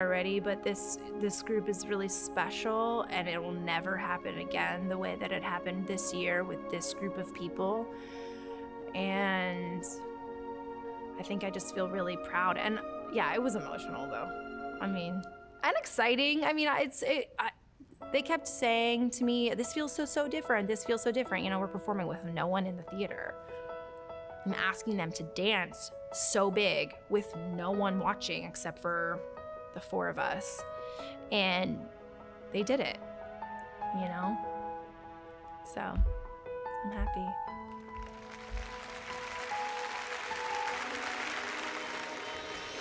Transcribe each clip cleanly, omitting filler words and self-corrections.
already, but this group is really special, and it will never happen again the way that it happened this year with this group of people. And I think I just feel really proud. And yeah, it was emotional though. I mean, and exciting. I mean, they kept saying to me, this feels so different. This feels so different. You know, we're performing with no one in the theater. I'm asking them to dance so big with no one watching except for the four of us. And they did it, you know? So I'm happy.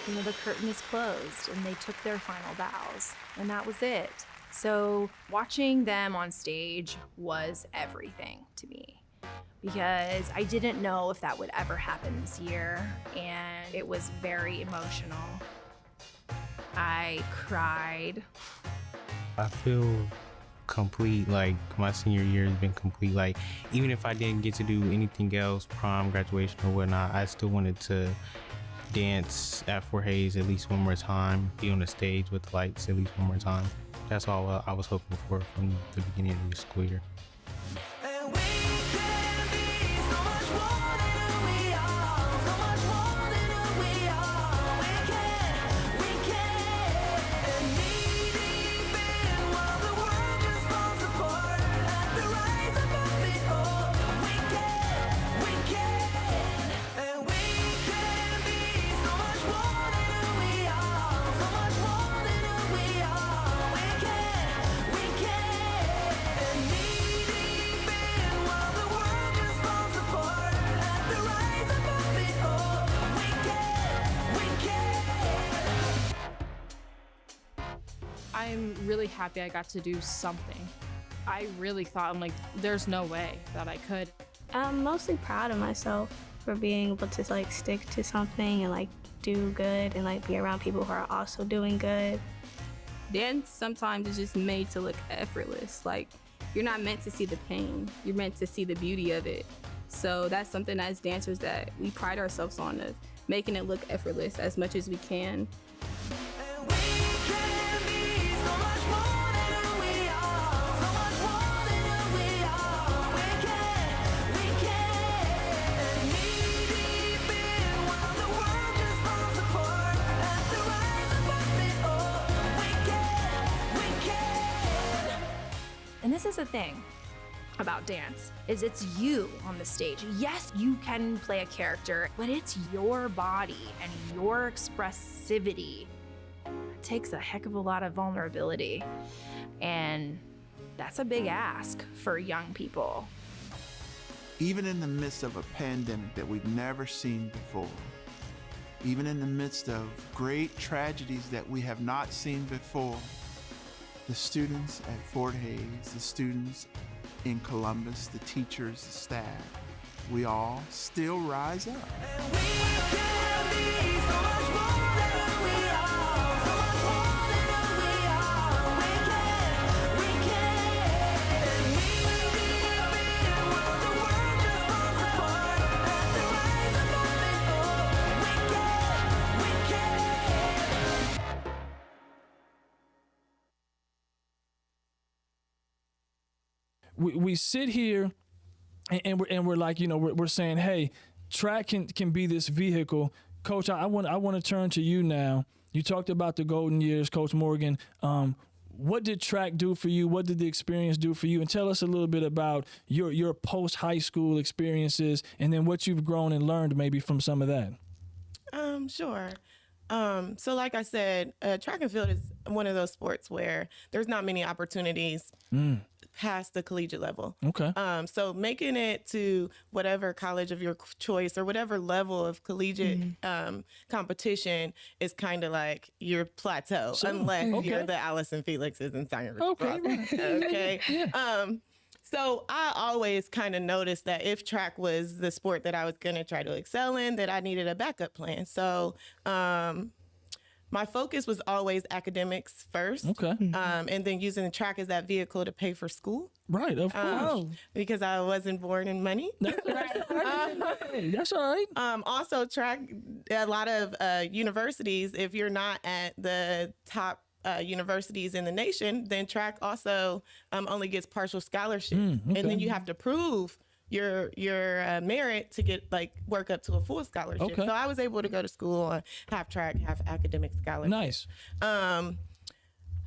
You know, the curtain is closed and they took their final bows, and that was it. So watching them on stage was everything to me, because I didn't know if that would ever happen this year, and it was very emotional. I cried. I feel complete, like my senior year has been complete. Like, even if I didn't get to do anything else, prom, graduation or whatnot, I still wanted to dance at Fort Hays at least one more time, be on the stage with the lights at least one more time. That's all I was hoping for from the beginning of the school year. I'm really happy I got to do something. I really thought, I'm like, there's no way that I could. I'm mostly proud of myself for being able to like stick to something and like do good and like be around people who are also doing good. Dance sometimes is just made to look effortless. Like, you're not meant to see the pain. You're meant to see the beauty of it. So that's something as dancers that we pride ourselves on, of making it look effortless as much as we can. And this is the thing about dance, is it's you on the stage. Yes, you can play a character, but it's your body and your expressivity. It takes a heck of a lot of vulnerability, and that's a big ask for young people. Even in the midst of a pandemic that we've never seen before, even in the midst of great tragedies that we have not seen before, the students at Fort Hays, the students in Columbus, the teachers, the staff, we all still rise up. We sit here and we're like, you know, we're saying, hey, track can be this vehicle. Coach, I want to turn to you now. You talked about the golden years, Coach Morgan. What did track do for you? What did the experience do for you? And tell us a little bit about your post-high school experiences, and then what you've grown and learned maybe from some of that. Sure. So like I said, track and field is one of those sports where there's not many opportunities past the collegiate level. Okay. So making it to whatever college of your choice or whatever level of collegiate competition is kind of like your plateau, unless you're the Allison Felixes and Simon. Okay. Okay. Yeah. So I always kind of noticed that if track was the sport that I was going to try to excel in, that I needed a backup plan. So my focus was always academics first. Okay. And then using track as that vehicle to pay for school. Right, of course. Because I wasn't born in money. That's all right. Also, track, a lot of universities, if you're not at the top universities in the nation, then track also only gets partial scholarship. Okay. And then you have to prove your merit to get work up to a full scholarship. Okay. So I was able to go to school on half track, half academic scholarship. Nice.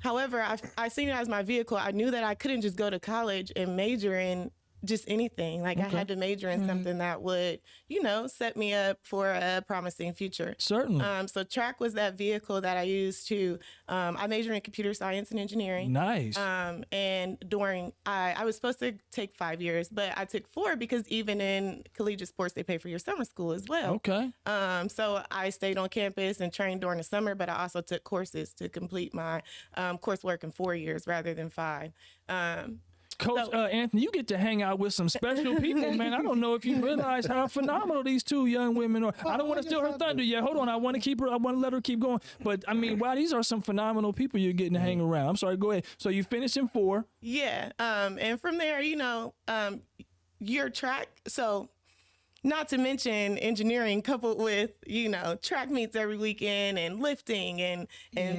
However, I seen it as my vehicle. I knew that I couldn't just go to college and major in just anything. I had to major in something that would, set me up for a promising future. Certainly. So track was that vehicle that I used to, I majored in computer science and engineering. Nice. And I was supposed to take 5 years, but I took 4 because even in collegiate sports, they pay for your summer school as well. Okay. So I stayed on campus and trained during the summer, but I also took courses to complete my coursework in 4 years rather than 5. Coach Anthony, you get to hang out with some special people, man. I don't know if you realize how phenomenal these two young women are. I don't want to steal her thunder yet. Hold on. I want to let her keep going. But I mean, wow, these are some phenomenal people you're getting to hang around. I'm sorry, go ahead. So you finished in 4. Yeah. And from there, your track. So not to mention engineering coupled with, track meets every weekend and lifting and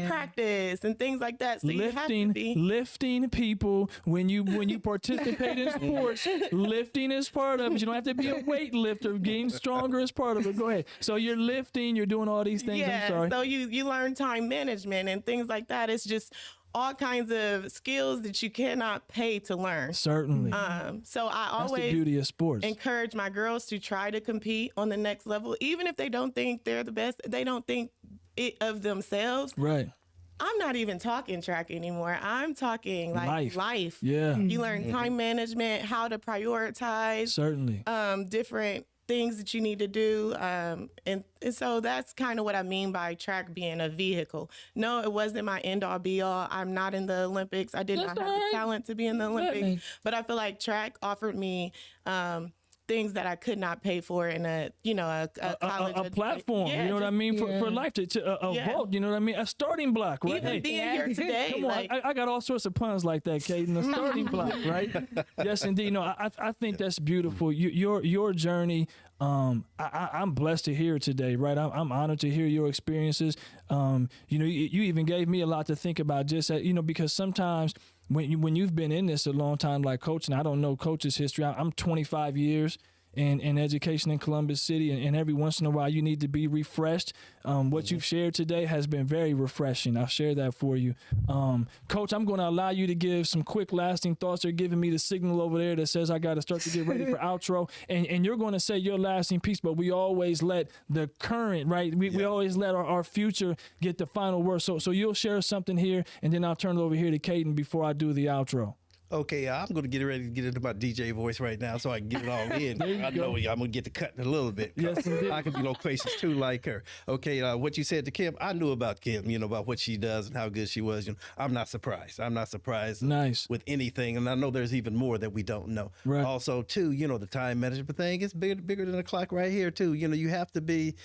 practice and things like that. So lifting people when you participate in sports, lifting is part of it. You don't have to be a weightlifter. Getting stronger is part of it. Go ahead. So you're lifting, you're doing all these things. Yeah, I'm sorry. So you learn time management and things like that. It's just all kinds of skills that you cannot pay to learn. Certainly. So I That's always the beauty of sports. Encourage my girls to try to compete on the next level, even if they don't think they're the best. They don't think it of themselves. Right. I'm not even talking track anymore. I'm talking life. Yeah. You learn time management, how to prioritize. Certainly. Different things that you need to do. And so that's kind of what I mean by track being a vehicle. No, it wasn't my end all be all. I'm not in the Olympics. I did not have the talent to be in the Olympics, but I feel like track offered me things that I could not pay for in a college platform. You know what I mean? For life to vault. You know what I mean? A starting block, right? Even being here today. Come on, I got all sorts of puns like that, Kaden. A starting block, right? Yes, indeed. No, I think that's beautiful. Your journey. I'm blessed to hear it today, right? I'm honored to hear your experiences. You even gave me a lot to think about. Just because sometimes when you've been in this a long time, like coaching, I don't know coach's history. I'm 25 years in education in Columbus City, and every once in a while you need to be refreshed. What you've shared today has been very refreshing. I'll share that for you. Coach, I'm going to allow you to give some quick lasting thoughts. They're giving me the signal over there that says I got to start to get ready for outro, and you're going to say your lasting piece, but we always let the current, right? We always let our future get the final word. So you'll share something here, and then I'll turn it over here to Kaden before I do the outro. Okay, I'm going to get ready to get into my DJ voice right now so I can get it all in. I know I'm going to get the cut in a little bit. Yes, indeed. I can be loquacious too like her. Okay, what you said to Kim, I knew about Kim, about what she does and how good she was. I'm not surprised. I'm not surprised with anything. And I know there's even more that we don't know. Right. Also, too, the time management thing is bigger than the clock right here, too. You have to be,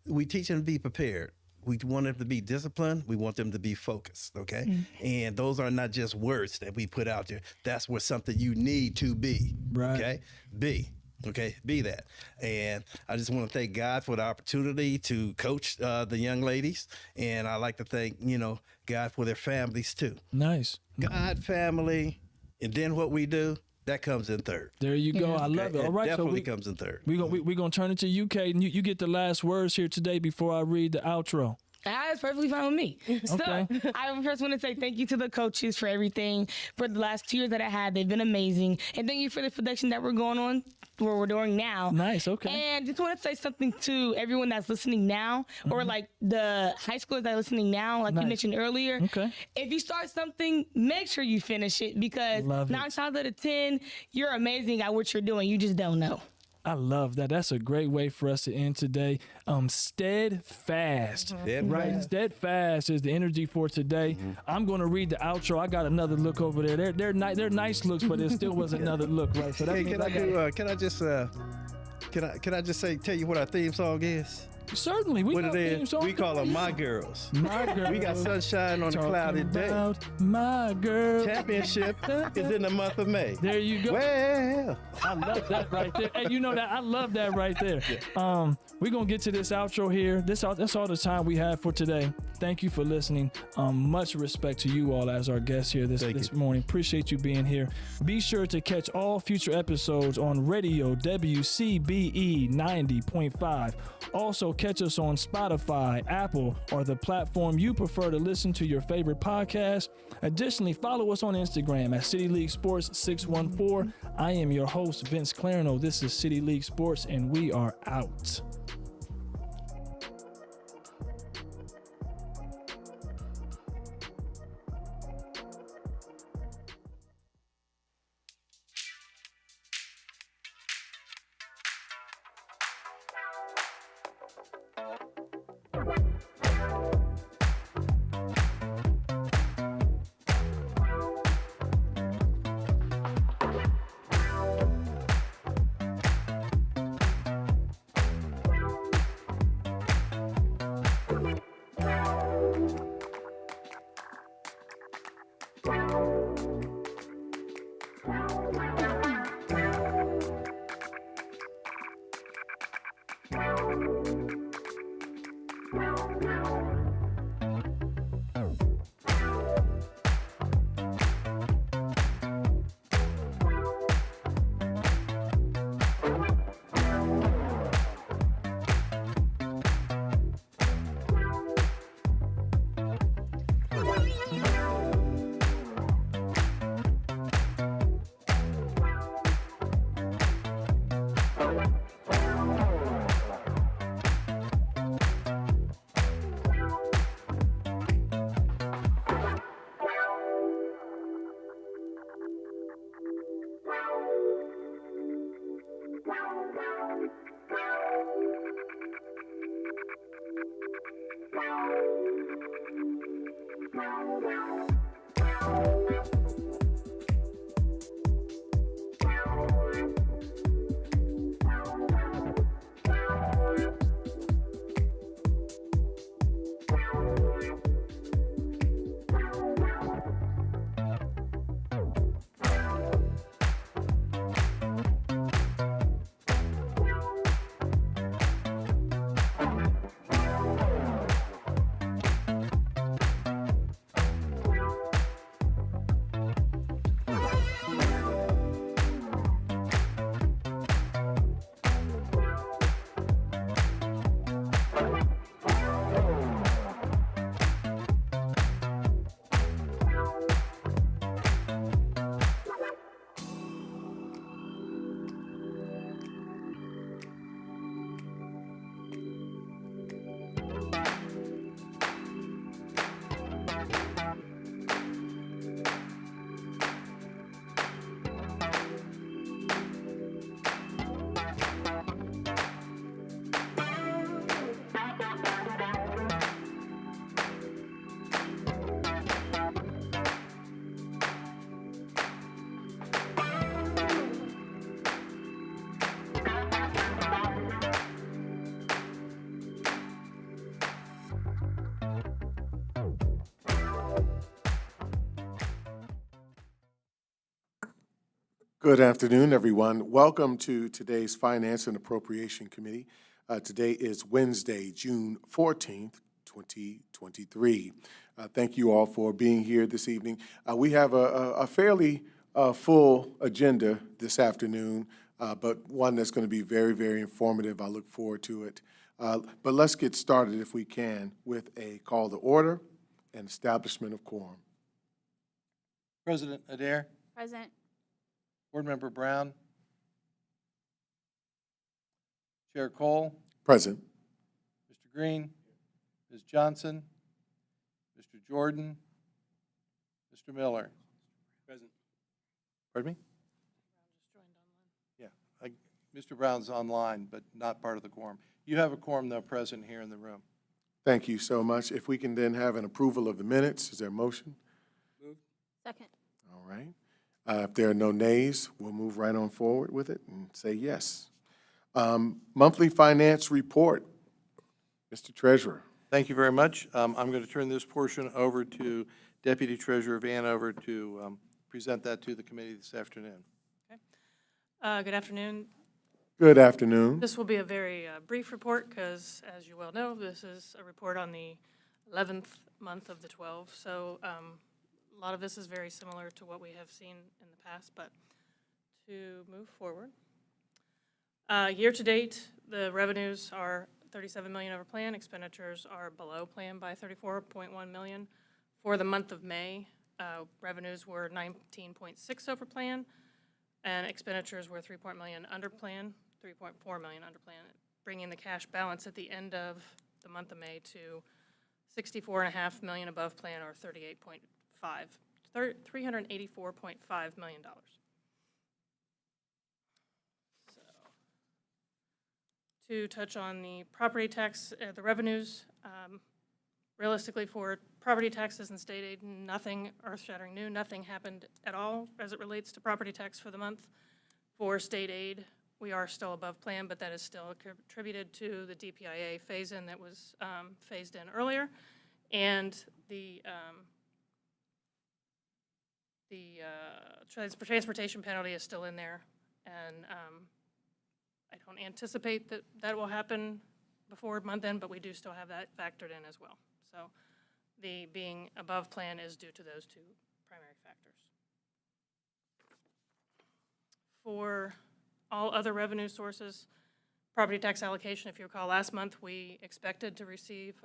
we teach them to be prepared. We want them to be disciplined. We want them to be focused, okay? And those are not just words that we put out there. That's what something you need to be, okay? Be that. And I just want to thank God for the opportunity to coach the young ladies. And I like to thank, God for their families too. Nice. God, family, and then what we do, that comes in third. There you go. I love it. All right, definitely comes in third. We're going to turn it to you, Kaden. You get the last words here today before I read the outro. That's perfectly fine with me. So I first want to say thank you to the coaches for everything. For the last 2 years that I had, they've been amazing. And thank you for the production that we're doing now. Nice, okay. And just want to say something to everyone that's listening now, or like the high schoolers that are listening now, like you mentioned earlier. Okay. If you start something, make sure you finish it, because 9 times out of 10, you're amazing at what you're doing. You just don't know. I love that. That's a great way for us to end today. Steadfast. Right? Steadfast is the energy for today. I'm going to read the outro. I got another look over there. They're nice looks, but there still was another look, right? So that can I just say, tell you what our theme song is? Certainly. We What know it is, theme songs. we call them my girls. My girl. We got sunshine on a Talking cloudy day. about my girl. Championship is in the month of May. There you go. Well, I love that right there. Hey, you know that I love that right there. We're gonna get to this outro here. That's all the time we have for today. Thank you for listening. Much respect to you all as our guests here this morning. Appreciate you being here. Be sure to catch all future episodes on radio WCBE 90.5. Also catch us on Spotify, Apple, or the platform you prefer to listen to your favorite podcast. Additionally, follow us on Instagram at City League Sports 614. I am your host, Vince Clarino. This is City League Sports, and we are out. Good afternoon, everyone. Welcome to today's Finance and Appropriation Committee. Today is Wednesday, June 14th, 2023. Thank you all for being here this evening. We have a fairly full agenda this afternoon, but one that's going to be very, very informative. I look forward to it. But let's get started, if we can, with a call to order and establishment of quorum. President Adair. Present. Board Member Brown. Chair Cole. Present. Mr. Green. Ms. Johnson. Mr. Jordan. Mr. Miller. Present. Pardon me? Yeah, Mr. Brown's online, but not part of the quorum. You have a quorum, though, present here in the room. Thank you so much. If we can then have an approval of the minutes, is there a motion? Moved. Second. All right. If there are no nays, we'll move right on forward with it and say yes. Monthly finance report. Mr. Treasurer. Thank you very much. I'm going to turn this portion over to Deputy Treasurer Vanover to present that to the committee this afternoon. Good afternoon. Good afternoon. This will be a very brief report because, as you well know, this is a report on the 11th month of the 12. So a lot of this is very similar to what we have seen in the past, but to move forward. Year to date, the revenues are $37 million over plan. Expenditures are below plan by $34.1 million. For the month of May, revenues were 19.6 over plan, and expenditures were $3.4 million under plan, bringing the cash balance at the end of the month of May to $64.5 million above plan, or $384.5 million. To touch on the property tax, the revenues, realistically for property taxes and state aid, nothing earth-shattering new, nothing happened at all as it relates to property tax for the month. For state aid, we are still above plan, but that is still attributed to the DPIA phase-in that was phased in earlier, and the transportation penalty is still in there, and I don't anticipate that that will happen before month end, but we do still have that factored in as well. So the being above plan is due to those two primary factors. For all other revenue sources, property tax allocation, if you recall, last month we expected to receive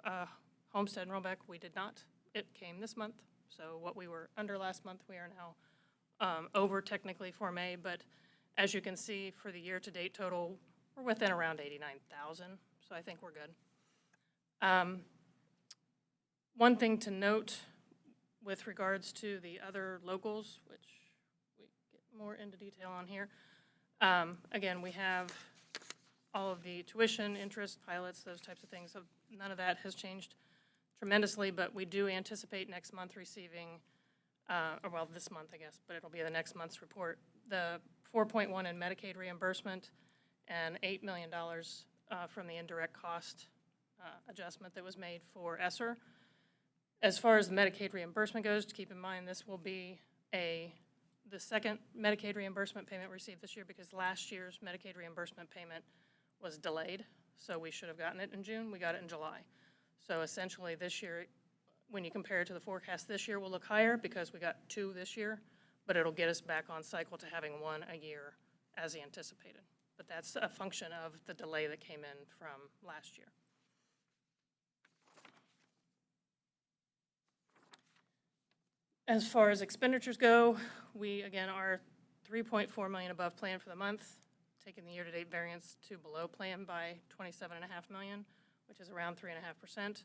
homestead rollback. We did not. It came this month. So what we were under last month, we are now over technically for May, but as you can see, for the year-to-date total, we're within around 89,000, so I think we're good. One thing to note with regards to the other locals, which we get more into detail on here, again, we have all of the tuition, interest, pilots, those types of things. So none of that has changed tremendously, but we do anticipate next month receiving, or well, this month, I guess, but it'll be the next month's report, the 4.1 in Medicaid reimbursement and $8 million from the indirect cost adjustment that was made for ESSER. As far as the Medicaid reimbursement goes, to keep in mind, this will be the second Medicaid reimbursement payment received this year, because last year's Medicaid reimbursement payment was delayed, so we should have gotten it in June. We got it in July. So essentially this year, when you compare it to the forecast this year, will look higher because we got two this year, but it'll get us back on cycle to having one a year as anticipated. But that's a function of the delay that came in from last year. As far as expenditures go, we again are $3.4 million above plan for the month, taking the year-to-date variance to below plan by $27.5 million, which is around 3.5%.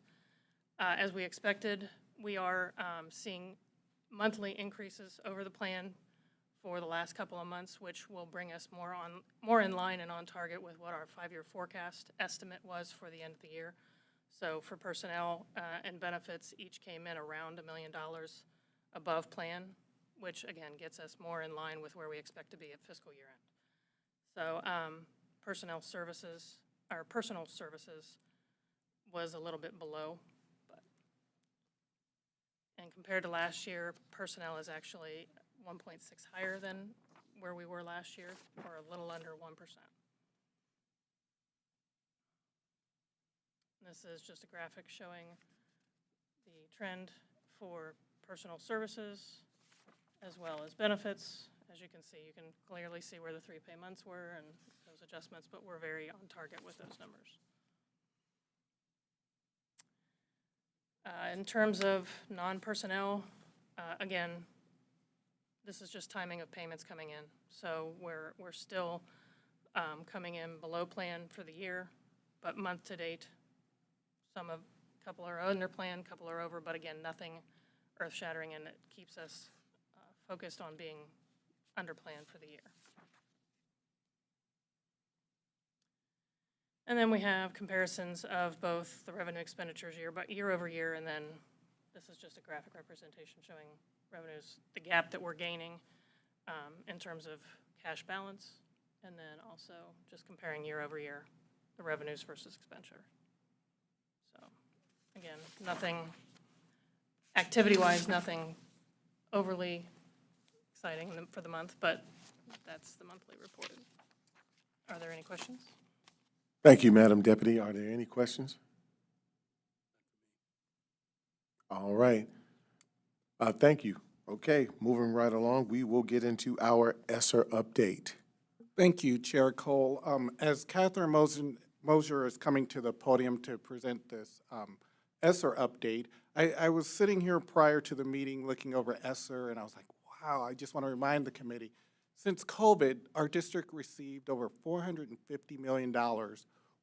As we expected, we are seeing monthly increases over the plan for the last couple of months, which will bring us more in line and on target with what our 5-year forecast estimate was for the end of the year. So for personnel and benefits, each came in around $1 million above plan, which again gets us more in line with where we expect to be at fiscal year end. So personal services was a little bit below, but and compared to last year, personnel is actually 1.6 higher than where we were last year, or a little under 1%. This is just a graphic showing the trend for personal services as well as benefits. As you can see, you can clearly see where the 3 pay months were and those adjustments, but we're very on target with those numbers. In terms of non-personnel, again, this is just timing of payments coming in. So we're still coming in below plan for the year, but month to date, a couple are under plan, a couple are over, but again, nothing earth-shattering, and it keeps us focused on being under plan for the year. And then we have comparisons of both the revenue expenditures year over year, and then this is just a graphic representation showing revenues, the gap that we're gaining in terms of cash balance, and then also just comparing year over year, the revenues versus expenditure. Again, nothing, activity-wise, nothing overly exciting for the month, but that's the monthly report. Are there any questions? Thank you, Madam Deputy. Are there any questions? All right. Thank you. Okay, moving right along, we will get into our ESSER update. Thank you, Chair Cole. As Catherine Mosier is coming to the podium to present this ESSER update, I was sitting here prior to the meeting looking over ESSER, and I was like, wow, I just want to remind the committee, since COVID, our district received over $450 million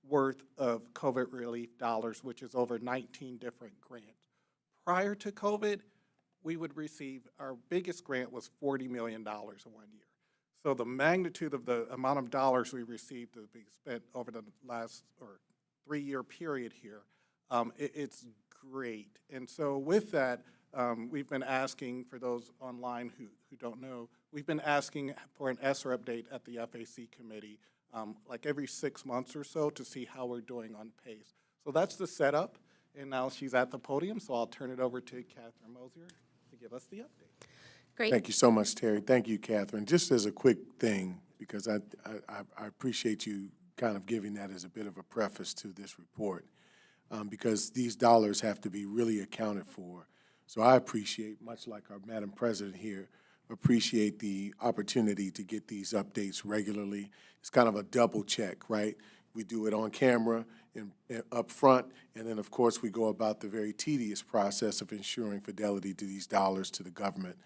worth of COVID relief dollars, which is over 19 different grants. Prior to COVID, we would receive, our biggest grant was $40 million in 1 year. So the magnitude of the amount of dollars we received to be spent over the last 3-year period here, it's great. And so with that, we've been asking, for those online who don't know, we've been asking for an ESSER update at the FAC committee like every 6 months or so to see how we're doing on pace. So that's the setup, and now she's at the podium, so I'll turn it over to Catherine Mosier to give us the update. Great. Thank you so much, Terry. Thank you, Catherine. Just as a quick thing, because I appreciate you kind of giving that as a bit of a preface to this report, because these dollars have to be really accounted for. So I appreciate, much like our Madam President here, appreciate the opportunity to get these updates regularly. It's kind of a double check, right? We do it on camera and up front, and then, of course, we go about the very tedious process of ensuring fidelity to these dollars to the government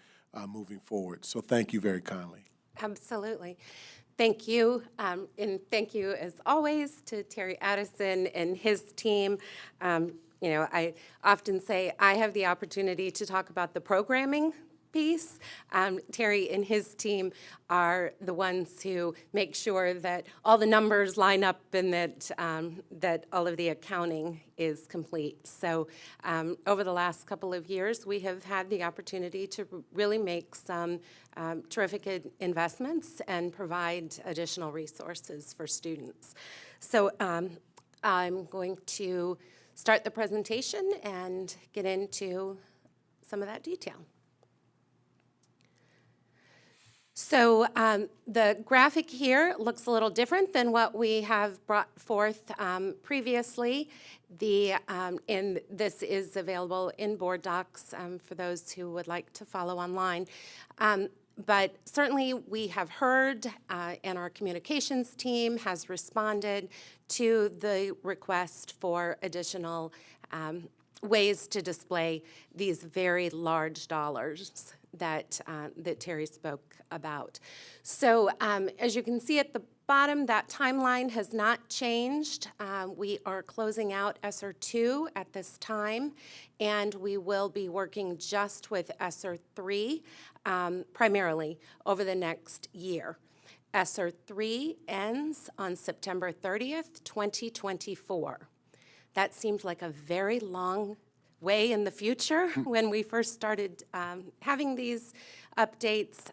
moving forward. So thank you very kindly. Absolutely. Thank you, and thank you, as always, to Terry Addison and his team. You know, I often say I have the opportunity to talk about the programming piece. Terry and his team are the ones who make sure that all the numbers line up and that that all of the accounting is complete. So over the last couple of years, we have had the opportunity to really make some terrific investments and provide additional resources for students. So I'm going to start the presentation and get into some of that detail. So the graphic here looks a little different than what we have brought forth previously. And this is available in board docs for those who would like to follow online. But certainly we have heard, and our communications team has responded to the request for additional ways to display these very large dollars that Terry spoke about. So as you can see at the bottom, that timeline has not changed. We are closing out ESSER 2 at this time, and we will be working just with ESSER 3 primarily over the next year. ESSER 3 ends on September 30th, 2024. That seemed like a very long way in the future when we first started having these updates,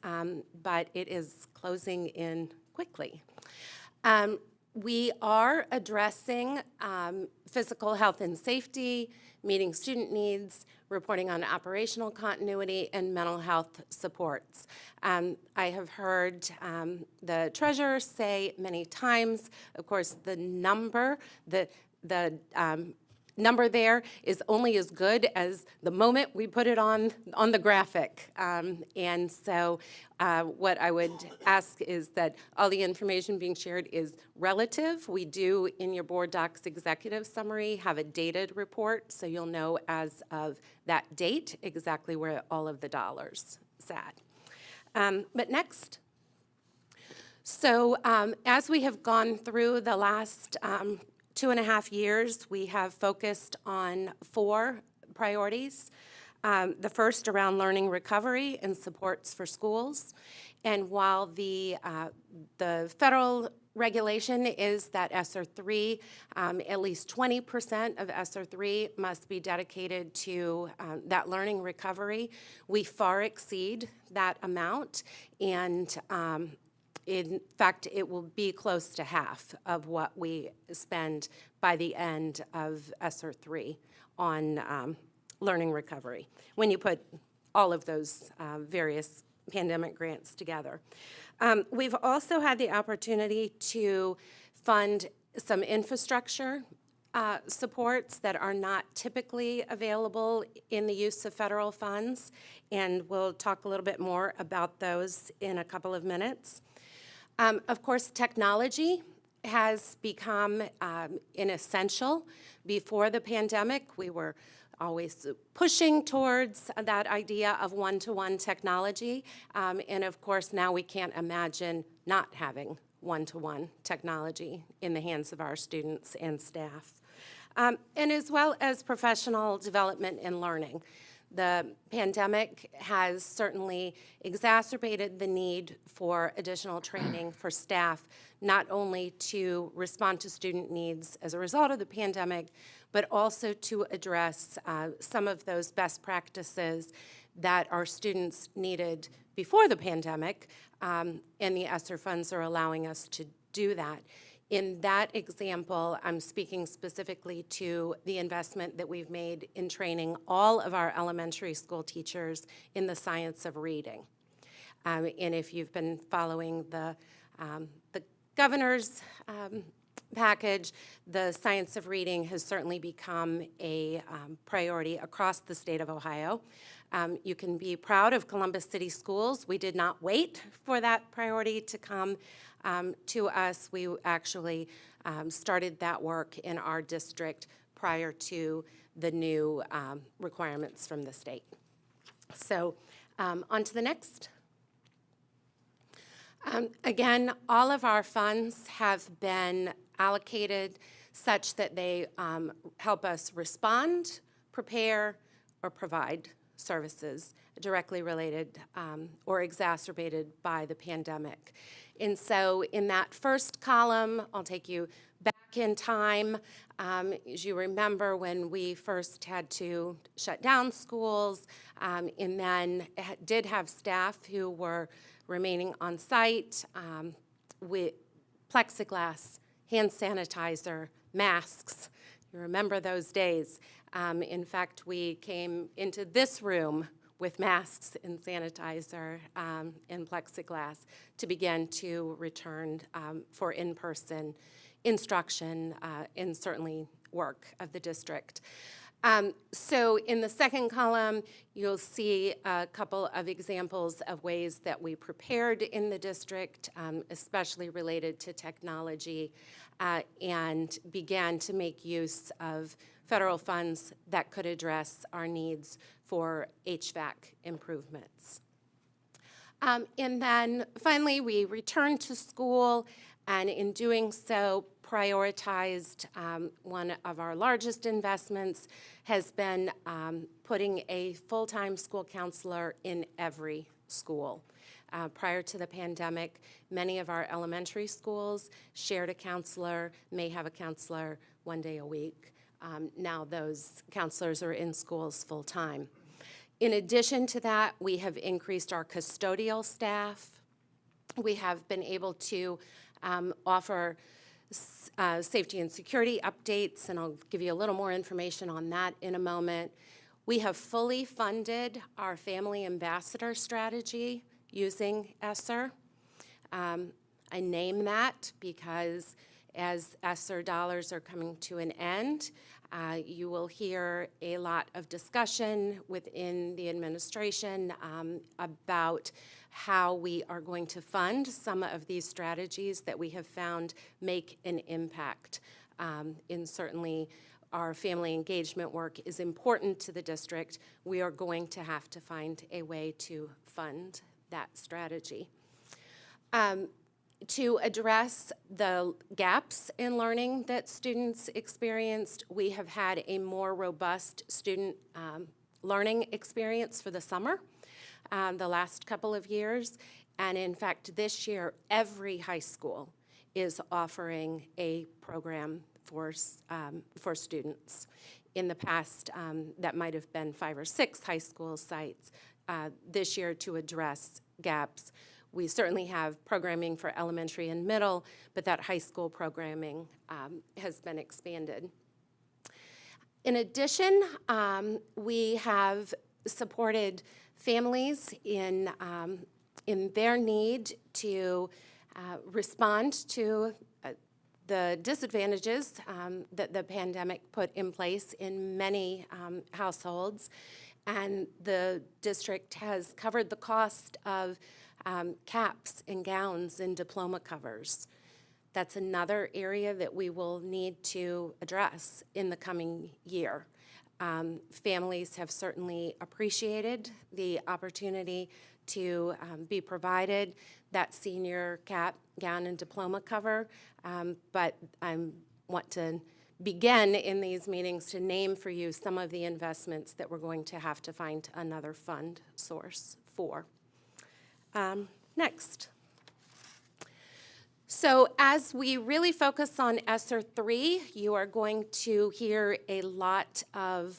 but it is closing in quickly. We are addressing physical health and safety, meeting student needs, reporting on operational continuity, and mental health supports. I have heard the treasurer say many times, of course, the number there is only as good as the moment we put it on the graphic. And so what I would ask is that all the information being shared is relative. We do, in your board docs executive summary, have a dated report, so you'll know as of that date exactly where all of the dollars sat. But next. So as we have gone through the last 2.5 years, we have focused on 4 priorities. The first around learning recovery and supports for schools. And while the federal regulation is that ESSER 3, at least 20% of ESSER 3 must be dedicated to that learning recovery, we far exceed that amount. And in fact, it will be close to half of what we spend by the end of ESSER 3 on learning recovery when you put all of those various pandemic grants together. We've also had the opportunity to fund some infrastructure supports that are not typically available in the use of federal funds, and we'll talk a little bit more about those in a couple of minutes. Of course, technology has become an essential. Before the pandemic, we were always pushing towards that idea of one-to-one technology, and of course, now we can't imagine not having one-to-one technology in the hands of our students and staff. And as well as professional development and learning. The pandemic has certainly exacerbated the need for additional training for staff, not only to respond to student needs as a result of the pandemic, but also to address some of those best practices that our students needed before the pandemic, and the ESSER funds are allowing us to do that. In that example, I'm speaking specifically to the investment that we've made in training all of our elementary school teachers in the science of reading. And if you've been following the governor's package, the science of reading has certainly become a priority across the state of Ohio. You can be proud of Columbus City Schools. We did not wait for that priority to come to us. We actually started that work in our district prior to the new requirements from the state. So on to the next. Again, all of our funds have been allocated such that they help us respond, prepare, or provide services directly related or exacerbated by the pandemic. And so in that first column, I'll take you back in time. As you remember, when we first had to shut down schools, and then did have staff who were remaining on site with plexiglass, hand sanitizer, masks. You remember those days. In fact, we came into this room with masks and sanitizer and plexiglass to begin to return for in-person instruction and certainly work of the district. So in the second column, you'll see a couple of examples of ways that we prepared in the district, especially related to technology, and began to make use of federal funds that could address our needs for HVAC improvements. And then finally, we returned to school, and in doing so, prioritized one of our largest investments has been putting a full-time school counselor in every school. Prior to the pandemic, many of our elementary schools shared a counselor, may have a counselor one day a week. Now those counselors are in schools full-time. In addition to that, we have increased our custodial staff. We have been able to offer safety and security updates, and I'll give you a little more information on that in a moment. We have fully funded our family ambassador strategy using ESSER. I name that because as ESSER dollars are coming to an end, you will hear a lot of discussion within the administration about how we are going to fund some of these strategies that we have found make an impact. And certainly our family engagement work is important to the district. We are going to have to find a way to fund that strategy. To address the gaps in learning that students experienced, we have had a more robust student learning experience for the summer, the last couple of years. And in fact, this year, every high school is offering a program for students. In the past, that might have been 5 or 6 high school sites. This year, to address gaps, we certainly have programming for elementary and middle, but that high school programming has been expanded. In addition, we have supported families in their need to respond to the disadvantages that the pandemic put in place in many households. And the district has covered the cost of caps and gowns and diploma covers. That's another area that we will need to address in the coming year. Families have certainly appreciated the opportunity to be provided that senior cap, gown, and diploma cover, but I want to begin in these meetings to name for you some of the investments that we're going to have to find another fund source for. Next. So as we really focus on ESSER 3, you are going to hear a lot of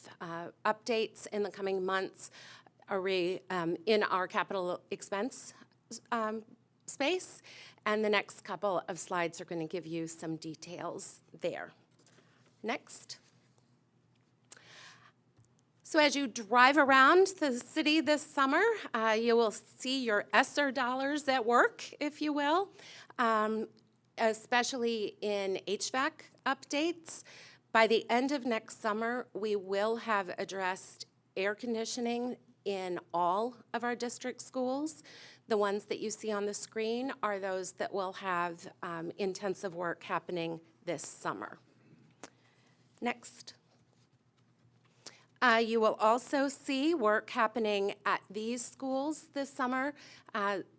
updates in the coming months in our capital expense space, and the next couple of slides are going to give you some details there. Next. So as you drive around the city this summer, you will see your ESSER dollars at work, if you will, especially in HVAC updates. By the end of next summer, we will have addressed air conditioning in all of our district schools. The ones that you see on the screen are those that will have intensive work happening this summer. Next. You will also see work happening at these schools this summer,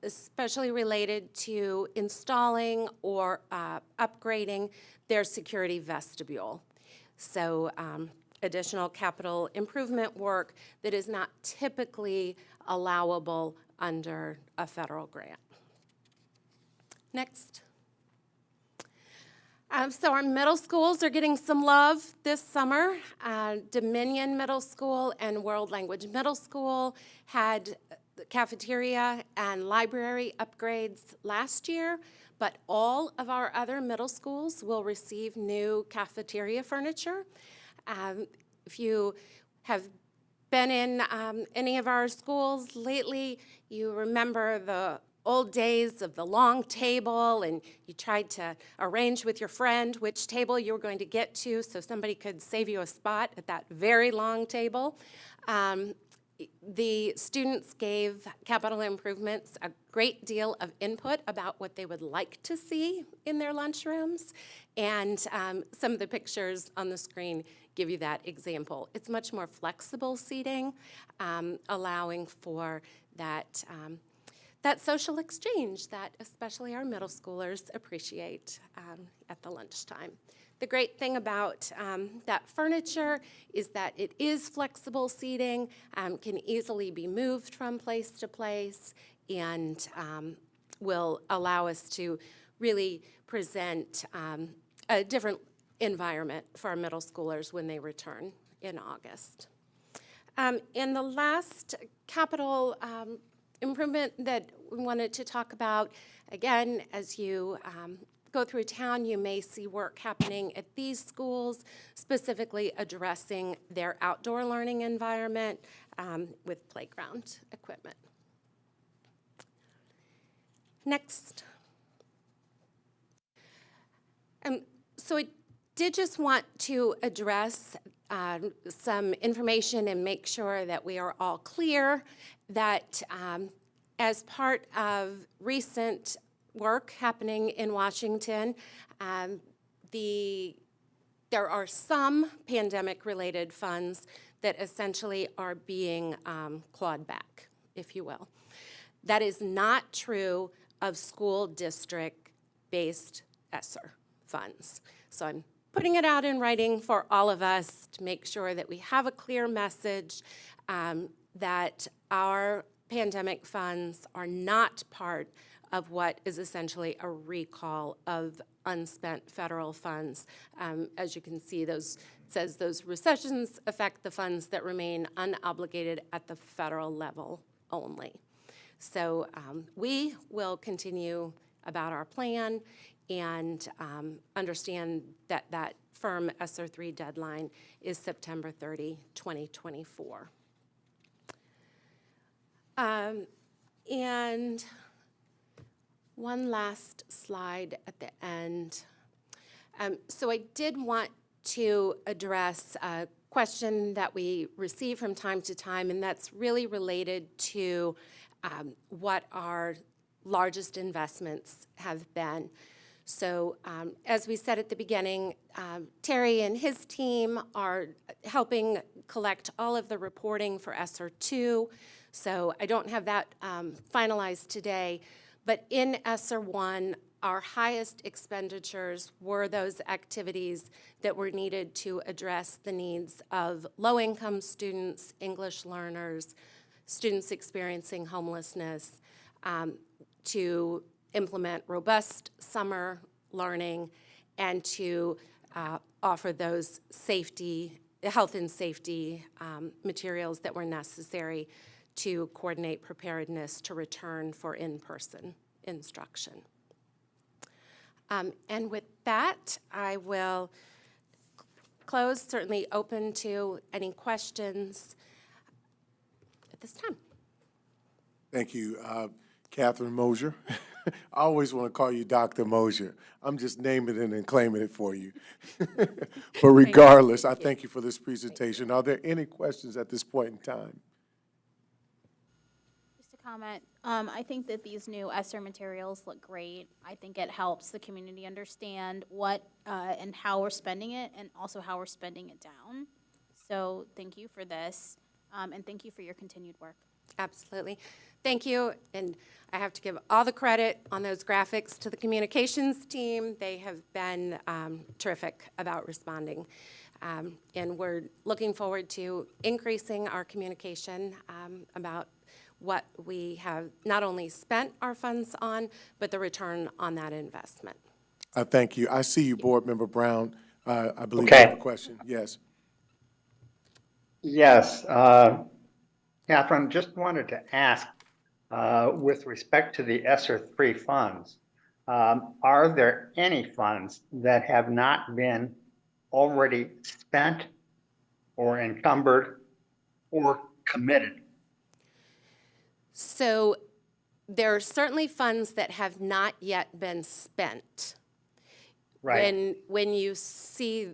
especially related to installing or upgrading their security vestibule. So additional capital improvement work that is not typically allowable under a federal grant. Next. So our middle schools are getting some love this summer. Dominion Middle School and World Language Middle School had cafeteria and library upgrades last year, but all of our other middle schools will receive new cafeteria furniture. If you have been in any of our schools lately, you remember the old days of the long table, and you tried to arrange with your friend which table you were going to get to so somebody could save you a spot at that very long table. The students gave capital improvements a great deal of input about what they would like to see in their lunchrooms, and some of the pictures on the screen give you that example. It's much more flexible seating, allowing for that that social exchange that especially our middle schoolers appreciate at the lunchtime. The great thing about that furniture is that it is flexible seating, can easily be moved from place to place, and will allow us to really present a different environment for our middle schoolers when they return in August. And the last capital improvement that we wanted to talk about, again, as you go through town, you may see work happening at these schools, specifically addressing their outdoor learning environment with playground equipment. Next. So I did just want to address some information and make sure that we are all clear that as part of recent work happening in Washington, there are some pandemic-related funds that essentially are being clawed back, if you will. That is not true of school district-based ESSER funds. So I'm putting it out in writing for all of us to make sure that we have a clear message that our pandemic funds are not part of what is essentially a recall of unspent federal funds. As you can see, it says those recessions affect the funds that remain unobligated at the federal level only. So we will continue about our plan and understand that that firm ESSER 3 deadline is September 30, 2024. And one last slide at the end. So I did want to address a question that we receive from time to time, and that's really related to what our largest investments have been. So as we said at the beginning, Terry and his team are helping collect all of the reporting for ESSER 2. So I don't have that finalized today. But in ESSER 1, our highest expenditures were those activities that were needed to address the needs of low-income students, English learners, students experiencing homelessness, to implement robust summer learning, and to offer those health and safety materials that were necessary to coordinate preparedness to return for in-person instruction. And with that, I will close, certainly open to any questions at this time. Thank you, Catherine Mosier. I always want to call you Dr. Mosier. I'm just naming it and claiming it for you. But regardless, I thank you for this presentation. Are there any questions at this point in time? Just a comment. I think that these new ESSER materials look great. I think it helps the community understand what and how we're spending it, and also how we're spending it down. So thank you for this, and thank you for your continued work. Absolutely. Thank you. And I have to give all the credit on those graphics to the communications team. They have been terrific about responding. And we're looking forward to increasing our communication about what we have not only spent our funds on, but the return on that investment. Thank you. I see you, Board Member Brown. I believe you have a question. Yes. Yes. Catherine, just wanted to ask, with respect to the ESSER 3 funds, are there any funds that have not been already spent or encumbered or committed? So there are certainly funds that have not yet been spent. Right. When you see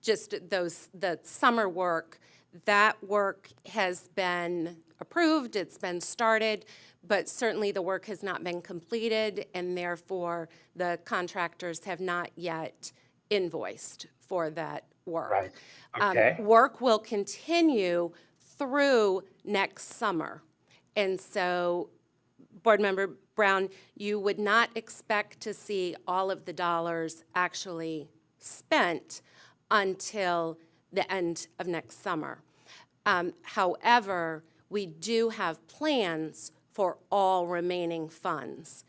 just the summer work, that work has been approved, it's been started, but certainly the work has not been completed, and therefore the contractors have not yet invoiced for that work. Right. Okay. Work will continue through next summer. And so, Board Member Brown, you would not expect to see all of the dollars actually spent until the end of next summer. However, we do have plans for all remaining funds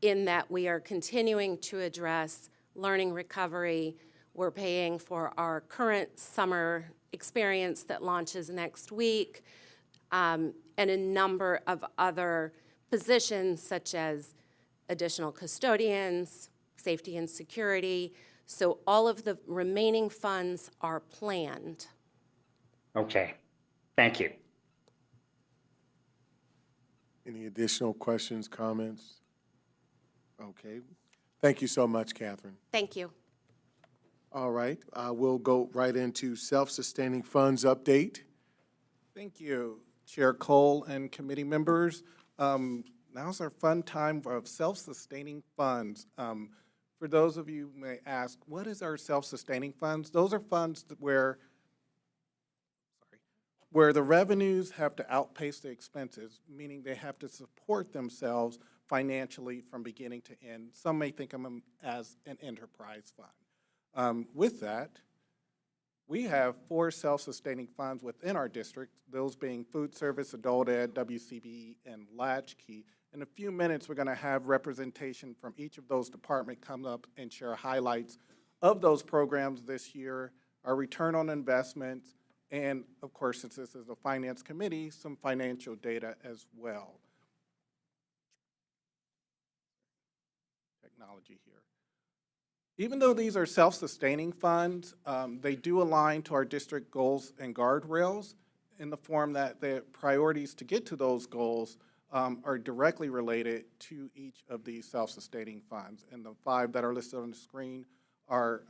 in that we are continuing to address learning recovery. We're paying for our current summer experience that launches next week, and a number of other positions such as additional custodians, safety and security. So all of the remaining funds are planned. Okay. Thank you. Any additional questions, comments? Okay. Thank you so much, Catherine. Thank you. All right. We'll go right into self-sustaining funds update. Thank you, Chair Cole and committee members. Now's our fun time of self-sustaining funds. For those of you who may ask, what is our self-sustaining funds? Those are funds where the revenues have to outpace the expenses, meaning they have to support themselves financially from beginning to end. Some may think of them as an enterprise fund. With that, we have 4 self-sustaining funds within our district, those being food service, adult ed, WCB, and latchkey. In a few minutes, we're going to have representation from each of those departments come up and share highlights of those programs this year, our return on investments, and of course, since this is a finance committee, some financial data as well. technology here. Even though these are self-sustaining funds, they do align to our district goals and guardrails in the form that the priorities to get to those goals are directly related to each of these self-sustaining funds. And the 5 that are listed on the screen, our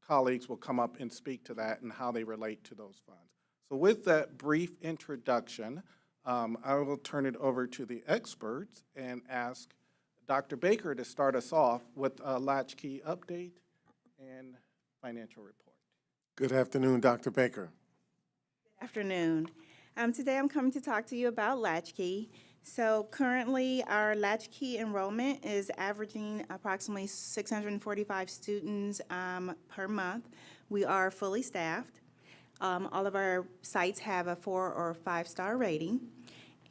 colleagues will come up and speak to that and how they relate to those funds. So with that brief introduction, I will turn it over to the experts and ask Dr. Baker to start us off with a latchkey update and financial report. Good afternoon, Dr. Baker. Good afternoon. Today I'm coming to talk to you about latchkey. So currently our latchkey enrollment is averaging approximately 645 students per month. We are fully staffed. All of our sites have a 4- or 5-star rating.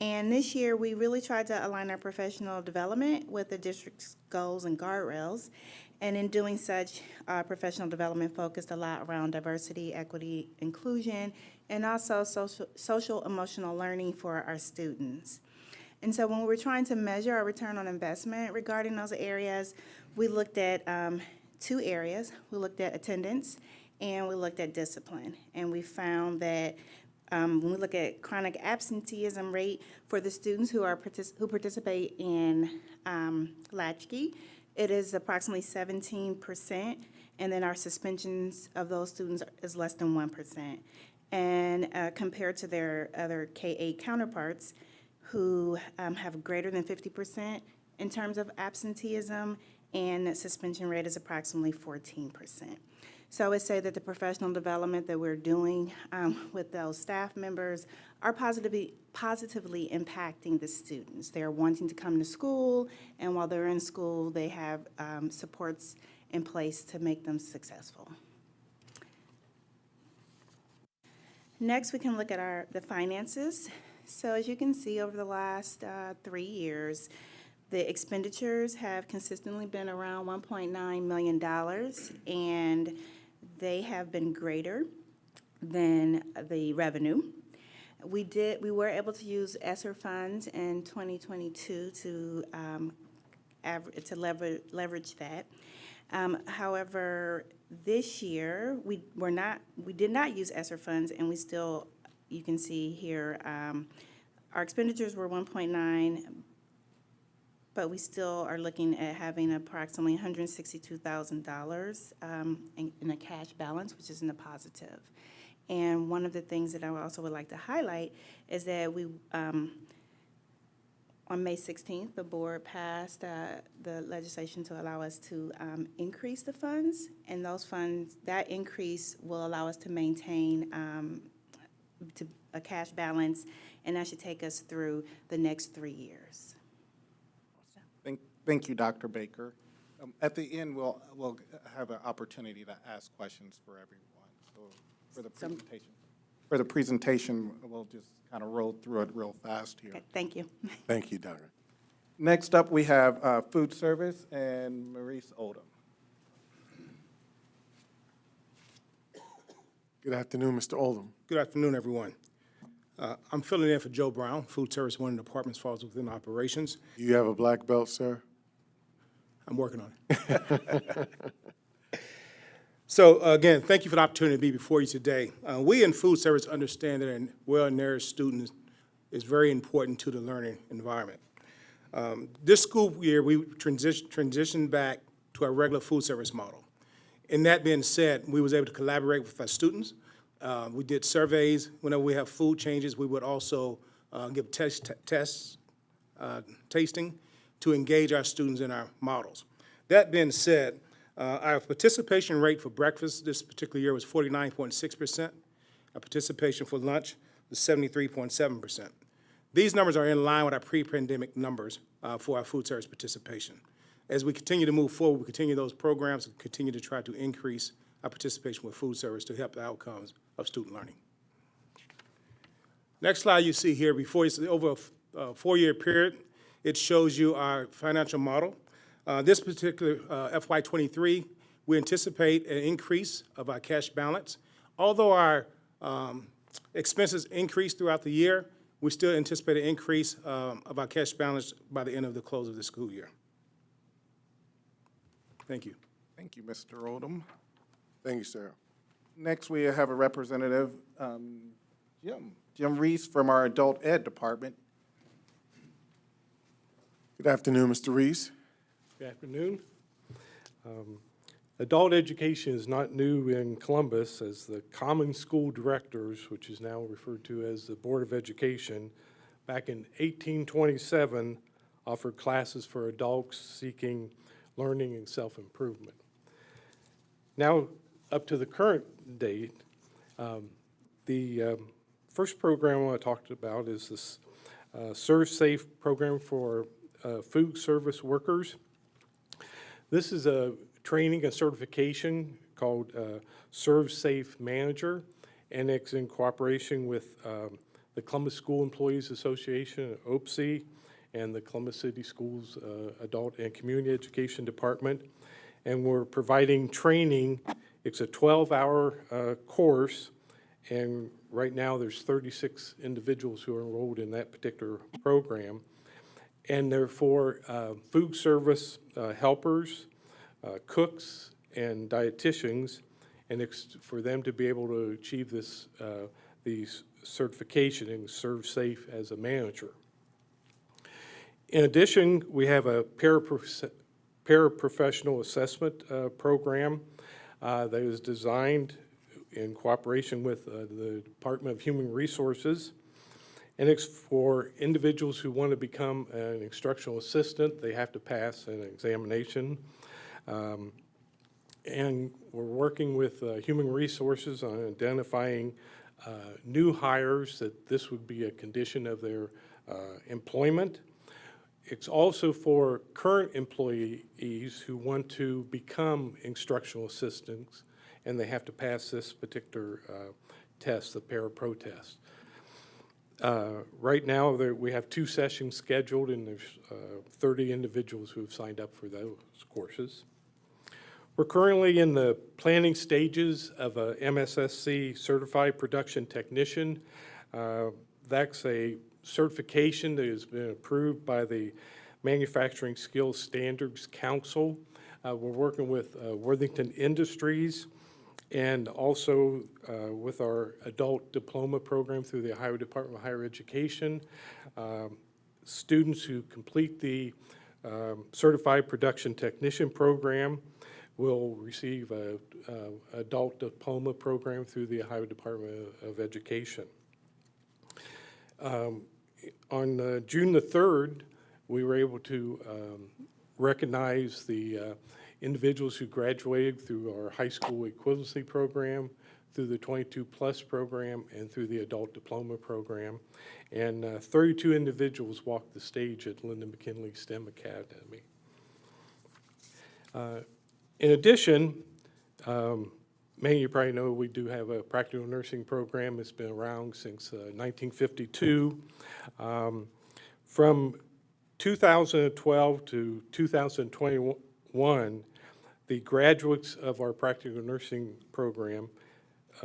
And this year, we really tried to align our professional development with the district's goals and guardrails. And in doing such, professional development focused a lot around diversity, equity, inclusion, and also social emotional learning for our students. And so when we were trying to measure our return on investment regarding those areas, we looked at 2 areas. We looked at attendance and we looked at discipline. And we found that when we look at chronic absenteeism rate for the students who participate in latchkey, it is approximately 17%, and then our suspensions of those students is less than 1%. And compared to their other K-8 counterparts who have greater than 50% in terms of absenteeism, and suspension rate is approximately 14%. So I would say that the professional development that we're doing with those staff members are positively impacting the students. They're wanting to come to school, and while they're in school, they have supports in place to make them successful. Next, we can look at the finances. So as you can see, over the last 3 years, the expenditures have consistently been around $1.9 million, and they have been greater than the revenue. We were able to use ESSER funds in 2022 to leverage that. However, this year we did not use ESSER funds, and we still, you can see here, our expenditures were 1.9. But we still are looking at having approximately $162,000 in a cash balance, which is in the positive. And one of the things that I also would like to highlight is that we, on May 16th, the board passed the legislation to allow us to increase the funds, and those funds, that increase will allow us to maintain a cash balance, and that should take us through the next 3 years. Thank you, Dr. Baker. At the end, we'll have an opportunity to ask questions for everyone. So for the presentation, we'll just kind of roll through it real fast here. Okay, thank you. Thank you, Doctor. Next up, we have food service and Maurice Oldham. Good afternoon, Mr. Oldham. Good afternoon, everyone. I'm filling in for Joe Brown. Food service, one of the departments falls within operations. Do you have a black belt, sir? I'm working on it. So again, thank you for the opportunity to be before you today. We in food service understand that a well-nourished student is very important to the learning environment. This school year, we transitioned back to our regular food service model. And that being said, we was able to collaborate with our students. We did surveys. Whenever we have food changes, we would also give tests, tasting, to engage our students in our models. That being said, our participation rate for breakfast this particular year was 49.6%. Our participation for lunch was 73.7%. These numbers are in line with our pre-pandemic numbers for our food service participation. As we continue to move forward, we continue those programs and continue to try to increase our participation with food service to help the outcomes of student learning. Next slide you see here, before you see over a 4-year period, it shows you our financial model. This particular FY23, we anticipate an increase of our cash balance. Although our expenses increase throughout the year, we still anticipate an increase of our cash balance by the end of the close of the school year. Thank you. Thank you, Mr. Odom. Thank you, sir. Next, we have a representative, Jim Reese from our Adult Ed Department. Good afternoon, Mr. Reese. Good afternoon. Adult education is not new in Columbus, as the Common School Directors, which is now referred to as the Board of Education, back in 1827 offered classes for adults seeking learning and self-improvement. Now, up to the current date, the first program I talked about is this Serve Safe program for food service workers. This is a training and certification called Serve Safe Manager, and it's in cooperation with the Columbus School Employees Association, OPSE, and the Columbus City Schools Adult and Community Education Department. And we're providing training. It's a 12-hour course, and right now there's 36 individuals who are enrolled in that particular program. And they're for food service helpers, cooks, and dietitians, and it's for them to be able to achieve this these certification and serve safe as a manager. In addition, we have a paraprofessional assessment program that is designed in cooperation with the Department of Human Resources. And it's for individuals who want to become an instructional assistant. They have to pass an examination. And we're working with Human Resources on identifying new hires, that this would be a condition of their employment. It's also for current employees who want to become instructional assistants, and they have to pass this particular test, the Parapro test. Right now, we have 2 sessions scheduled, and there's 30 individuals who have signed up for those courses. We're currently in the planning stages of a MSSC Certified Production Technician. That's a certification that has been approved by the Manufacturing Skills Standards Council. We're working with Worthington Industries, and also with our adult diploma program through the Ohio Department of Higher Education. Students who complete the Certified Production Technician program will receive a adult diploma program through the Ohio Department of Education. On June the 3rd, we were able to recognize the individuals who graduated through our high school equivalency program, through the 22 Plus program, and through the adult diploma program. And 32 individuals walked the stage at Linda McKinley STEM Academy. In addition, many of you probably know we do have a practical nursing program. It's been around since 1952. From 2012 to 2021, the graduates of our practical nursing program,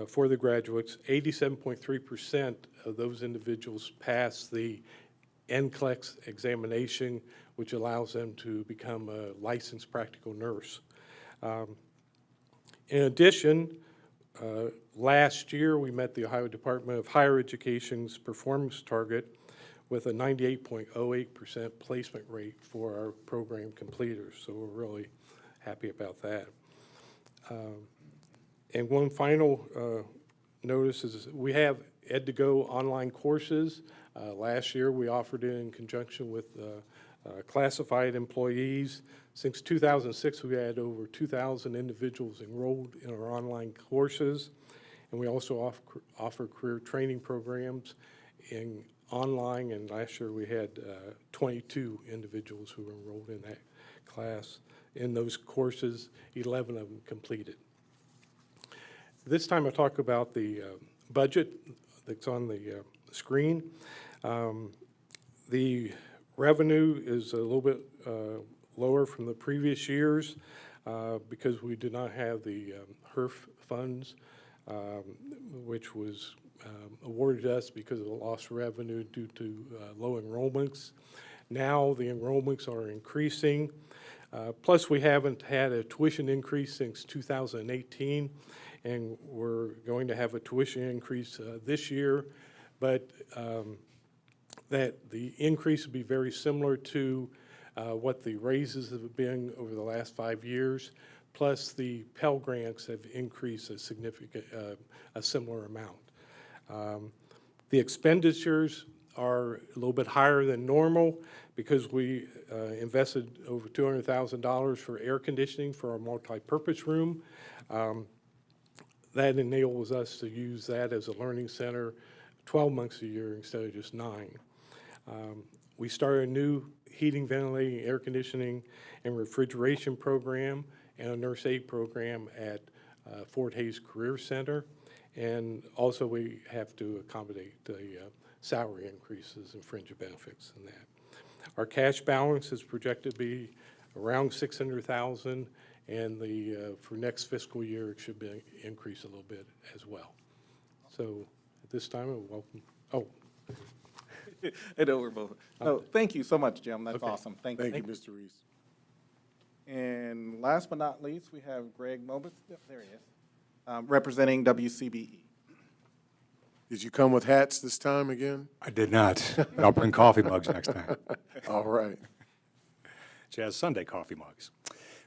for the graduates, 87.3% of those individuals pass the NCLEX examination, which allows them to become a licensed practical nurse. In addition, last year we met the Ohio Department of Higher Education's performance target with a 98.08% placement rate for our program completers, so we're really happy about that. And one final notice is we have Ed2Go online courses. Last year we offered it in conjunction with classified employees. Since 2006, we had over 2,000 individuals enrolled in our online courses, and we also offer career training programs in online, and last year we had 22 individuals who were enrolled in that class. In those courses, 11 of them completed. This time I'll talk about the budget that's on the screen. The revenue is a little bit lower from the previous years because we did not have the HERF funds, which was awarded us because of the lost revenue due to low enrollments. Now the enrollments are increasing. Plus, we haven't had a tuition increase since 2018, and we're going to have a tuition increase this year, but that the increase will be very similar to what the raises have been over the last 5 years, plus the Pell Grants have increased a significant, a similar amount. The expenditures are a little bit higher than normal because we invested over $200,000 for air conditioning for our multi-purpose room. That enables us to use that as a learning center 12 months a year instead of just 9. We started a new heating, ventilating, air conditioning, and refrigeration program and a nurse aid program at Fort Hays Career Center. And also we have to accommodate the salary increases and fringe benefits and that. Our cash balance is projected to be around $600,000, and for next fiscal year it should be increase a little bit as well. So at this time, I welcome. Oh. And over both. No, thank you so much, Jim. That's Okay. awesome. Thank Thank you. you, Mr. Reese. And last but not least, we have Greg Mobus. Yep, there he is. Representing WCBE. Did you come with hats this time again? I did not. I'll bring coffee mugs next time. All right. Jazz Sunday coffee mugs.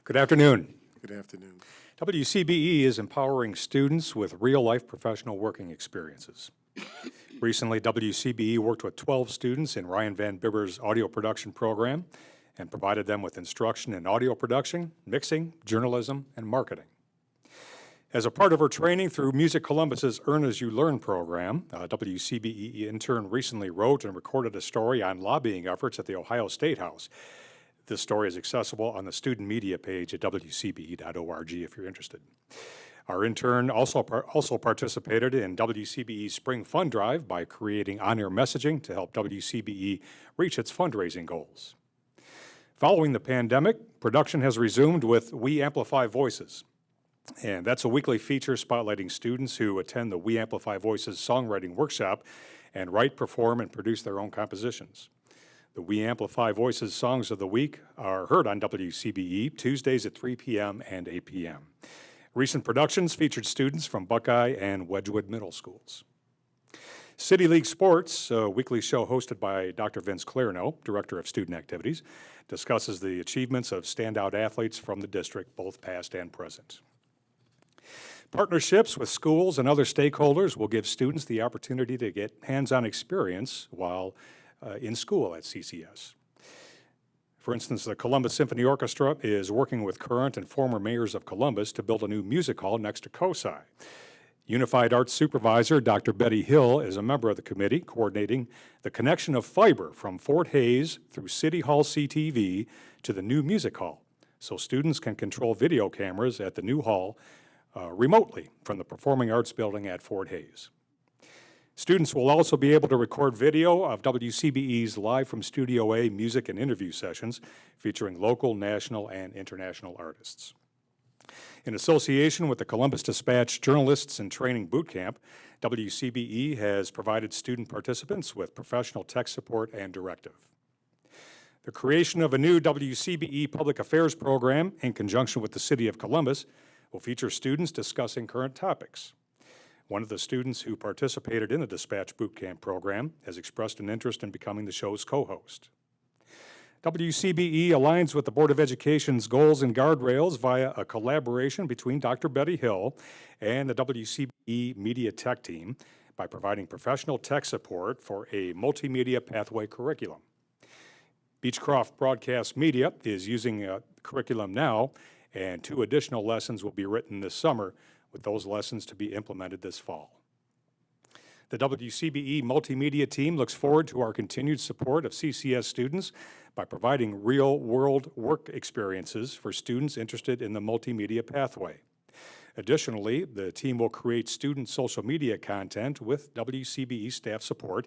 Good afternoon. Good afternoon. WCBE is empowering students with real-life professional working experiences. Recently, WCBE worked with 12 students in Ryan Van Bibber's audio production program and provided them with instruction in audio production, mixing, journalism, and marketing. As a part of her training through Music Columbus's Earn As You Learn program, a WCBE intern recently wrote and recorded a story on lobbying efforts at the Ohio State House. This story is accessible on the student media page at wcbe.org if you're interested. Our intern also participated in WCBE's Spring Fund Drive by creating on-air messaging to help WCBE reach its fundraising goals. Following the pandemic, production has resumed with We Amplify Voices. And that's a weekly feature spotlighting students who attend the We Amplify Voices songwriting workshop and write, perform, and produce their own compositions. The We Amplify Voices Songs of the Week are heard on WCBE Tuesdays at 3 p.m. and 8 p.m. Recent productions featured students from Buckeye and Wedgwood Middle Schools. City League Sports, a weekly show hosted by Dr. Vince Clarno, Director of Student Activities, discusses the achievements of standout athletes from the district, both past and present. Partnerships with schools and other stakeholders will give students the opportunity to get hands-on experience while in school at CCS. For instance, the Columbus Symphony Orchestra is working with current and former mayors of Columbus to build a new music hall next to COSI. Unified Arts Supervisor Dr. Betty Hill is a member of the committee coordinating the connection of fiber from Fort Hays through City Hall CTV to the new music hall, so students can control video cameras at the new hall remotely from the Performing Arts Building at Fort Hays. Students will also be able to record video of WCBE's Live from Studio A music and interview sessions featuring local, national, and international artists. In association with the Columbus Dispatch Journalists and Training Boot Camp, WCBE has provided student participants with professional tech support and directive. The creation of a new WCBE Public Affairs program in conjunction with the City of Columbus will feature students discussing current topics. One of the students who participated in the Dispatch Boot Camp program has expressed an interest in becoming the show's co-host. WCBE aligns with the Board of Education's goals and guardrails via a collaboration between Dr. Betty Hill and the WCBE Media Tech Team by providing professional tech support for a multimedia pathway curriculum. Beechcroft Broadcast Media is using a curriculum now, and 2 additional lessons will be written this summer, with those lessons to be implemented this fall. The WCBE Multimedia team looks forward to our continued support of CCS students by providing real-world work experiences for students interested in the multimedia pathway. Additionally, the team will create student social media content with WCBE staff support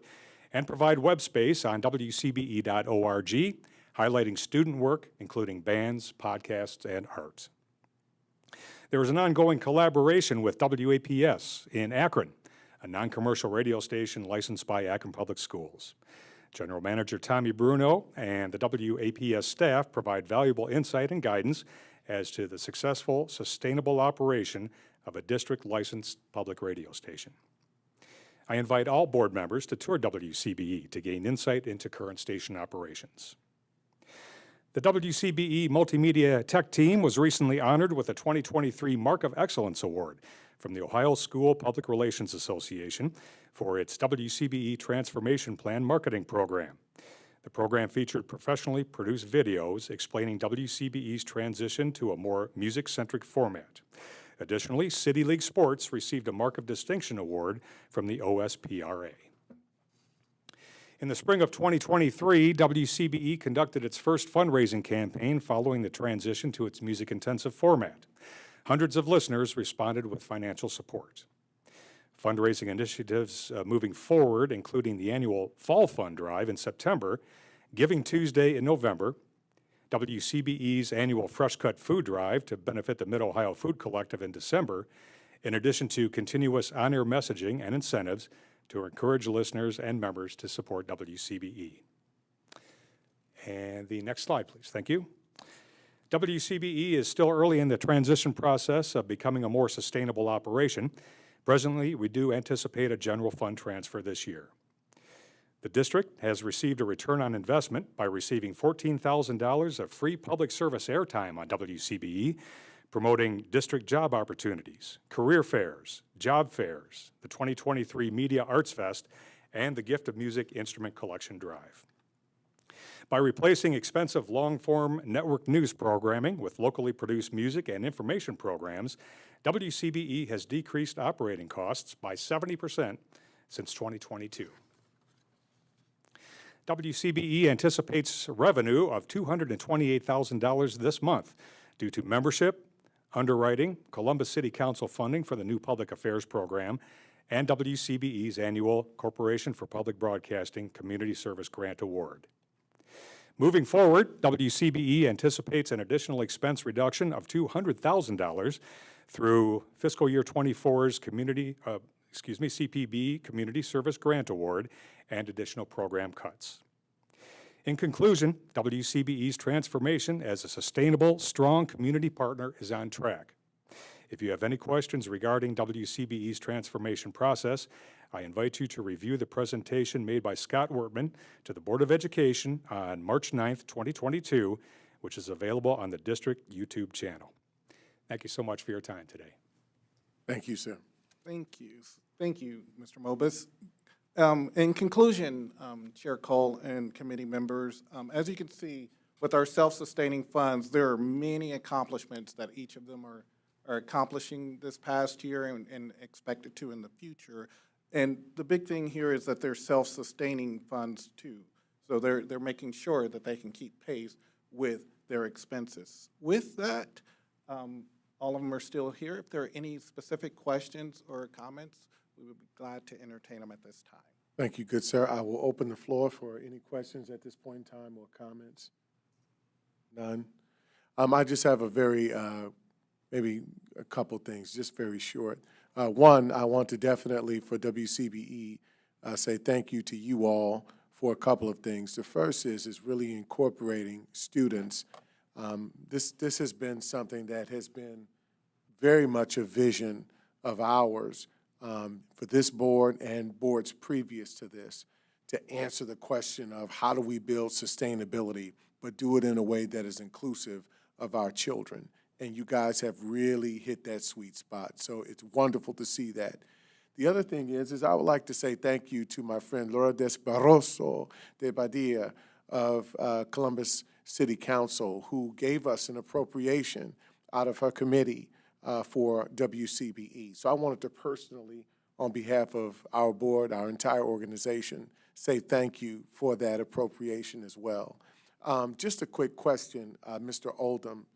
and provide web space on wcbe.org, highlighting student work, including bands, podcasts, and art. There is an ongoing collaboration with WAPS in Akron, a non-commercial radio station licensed by Akron Public Schools. General Manager Tommy Bruno and the WAPS staff provide valuable insight and guidance as to the successful, sustainable operation of a district-licensed public radio station. I invite all board members to tour WCBE to gain insight into current station operations. The WCBE Multimedia Tech Team was recently honored with a 2023 Mark of Excellence Award from the Ohio School Public Relations Association for its WCBE Transformation Plan marketing program. The program featured professionally produced videos explaining WCBE's transition to a more music-centric format. Additionally, City League Sports received a Mark of Distinction Award from the OSPRA. In the spring of 2023, WCBE conducted its first fundraising campaign following the transition to its music-intensive format. Hundreds of listeners responded with financial support. Fundraising initiatives moving forward, including the annual Fall Fund Drive in September, Giving Tuesday in November, WCBE's annual Fresh Cut Food Drive to benefit the Mid-Ohio Food Collective in December, in addition to continuous on-air messaging and incentives to encourage listeners and members to support WCBE. And the next slide, please. Thank you. WCBE is still early in the transition process of becoming a more sustainable operation. Presently, we do anticipate a general fund transfer this year. The district has received a return on investment by receiving $14,000 of free public service airtime on WCBE, promoting district job opportunities, career fairs, job fairs, the 2023 Media Arts Fest, and the Gift of Music Instrument Collection Drive. By replacing expensive long-form network news programming with locally produced music and information programs, WCBE has decreased operating costs by 70% since 2022. WCBE anticipates revenue of $228,000 this month due to membership, underwriting, Columbus City Council funding for the new public affairs program, and WCBE's annual Corporation for Public Broadcasting Community Service Grant Award. Moving forward, WCBE anticipates an additional expense reduction of $200,000 through fiscal year 24's CPB Community Service Grant Award and additional program cuts. In conclusion, WCBE's transformation as a sustainable, strong community partner is on track. If you have any questions regarding WCBE's transformation process, I invite you to review the presentation made by Scott Wertman to the Board of Education on March 9th, 2022, which is available on the district YouTube channel. Thank you so much for your time today. Thank you, sir. Thank you. Thank you, Mr. Mobus. In conclusion, Chair Cole and committee members, as you can see, with our self-sustaining funds, there are many accomplishments that each of them are accomplishing this past year and expected to in the future. And the big thing here is that they're self-sustaining funds too. So they're making sure that they can keep pace with their expenses. With that, all of them are still here. If there are any specific questions or comments, we would be glad to entertain them at this time. Thank you, good sir. I will open the floor for any questions at this point in time or comments. None. I just have a very, maybe a couple things, just very short. One, I want to definitely, for WCBE, say thank you to you all for a couple of things. The first is really incorporating students. This has been something that has been very much a vision of ours for this board and boards previous to this, to answer the question of how do we build sustainability, but do it in a way that is inclusive of our children. And you guys have really hit that sweet spot. So it's wonderful to see that. The other thing is I would like to say thank you to my friend Laura Desbarroso de Badia of Columbus City Council, who gave us an appropriation out of her committee for WCBE. So I wanted to personally, on behalf of our board, our entire organization, say thank you for that appropriation as well. Just a quick question, Mr. Oldham.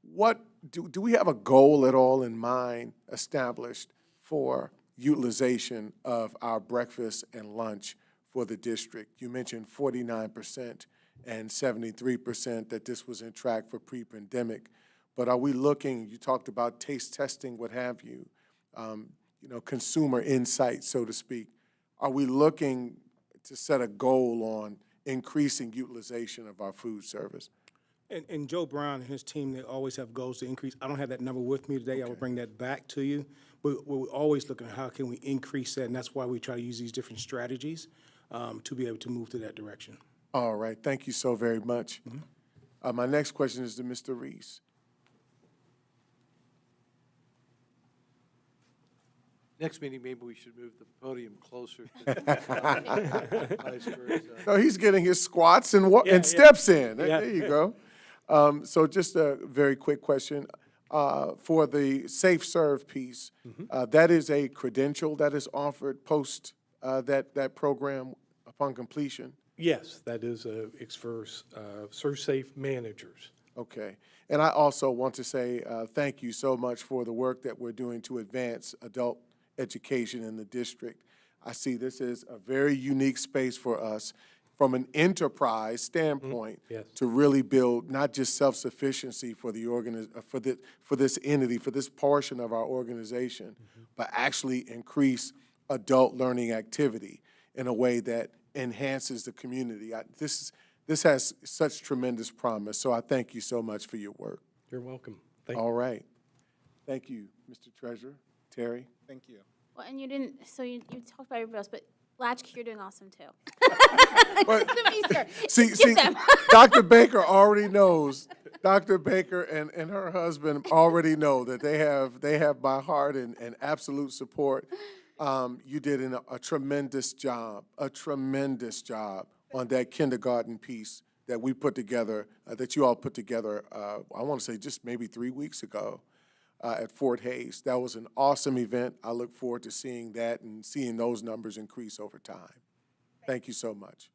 What do we have a goal at all in mind established for utilization of our breakfast and lunch for the district? You mentioned 49% and 73% that this was in track for pre-pandemic. But are we looking, you talked about taste testing, what have you, consumer insight, so to speak. Are we looking to set a goal on increasing utilization of our food service. And Joe Brown and his team, they always have goals to increase. I don't have that number with me today. I will bring that back to you. But we're always looking at how can we increase that, and that's why we try to use these different strategies to be able to move to that direction. All right, thank you so very much. My next question is to Mr. Reese. Next meeting, maybe we should move the podium closer to Vice Versa. No, he's getting his squats and steps in. There you go. So just a very quick question. For the Safe Serve piece, that is a credential that is offered post that program upon completion? Yes, that is it's for ServSafe managers. Okay. And I also want to say thank you so much for the work that we're doing to advance adult education in the district. I see this is a very unique space for us from an enterprise standpoint to really build not just self-sufficiency for the for this entity, for this portion of our organization, but actually increase adult learning activity in a way that enhances the community. This has such tremendous promise, so I thank you so much for your work. You're welcome. All right. Thank you, Mr. Treasurer. Terry? Thank you. Well, and you didn't, so you talked about everybody else, but Latchkey, you're doing awesome too. See, Dr. Baker already knows. Dr. Baker and her husband already know that they have my heart and absolute support. You did a tremendous job on that kindergarten piece that we put together, that you all put together, I want to say just maybe 3 weeks ago at Fort Hays. That was an awesome event. I look forward to seeing that and seeing those numbers increase over time. Thank you so much.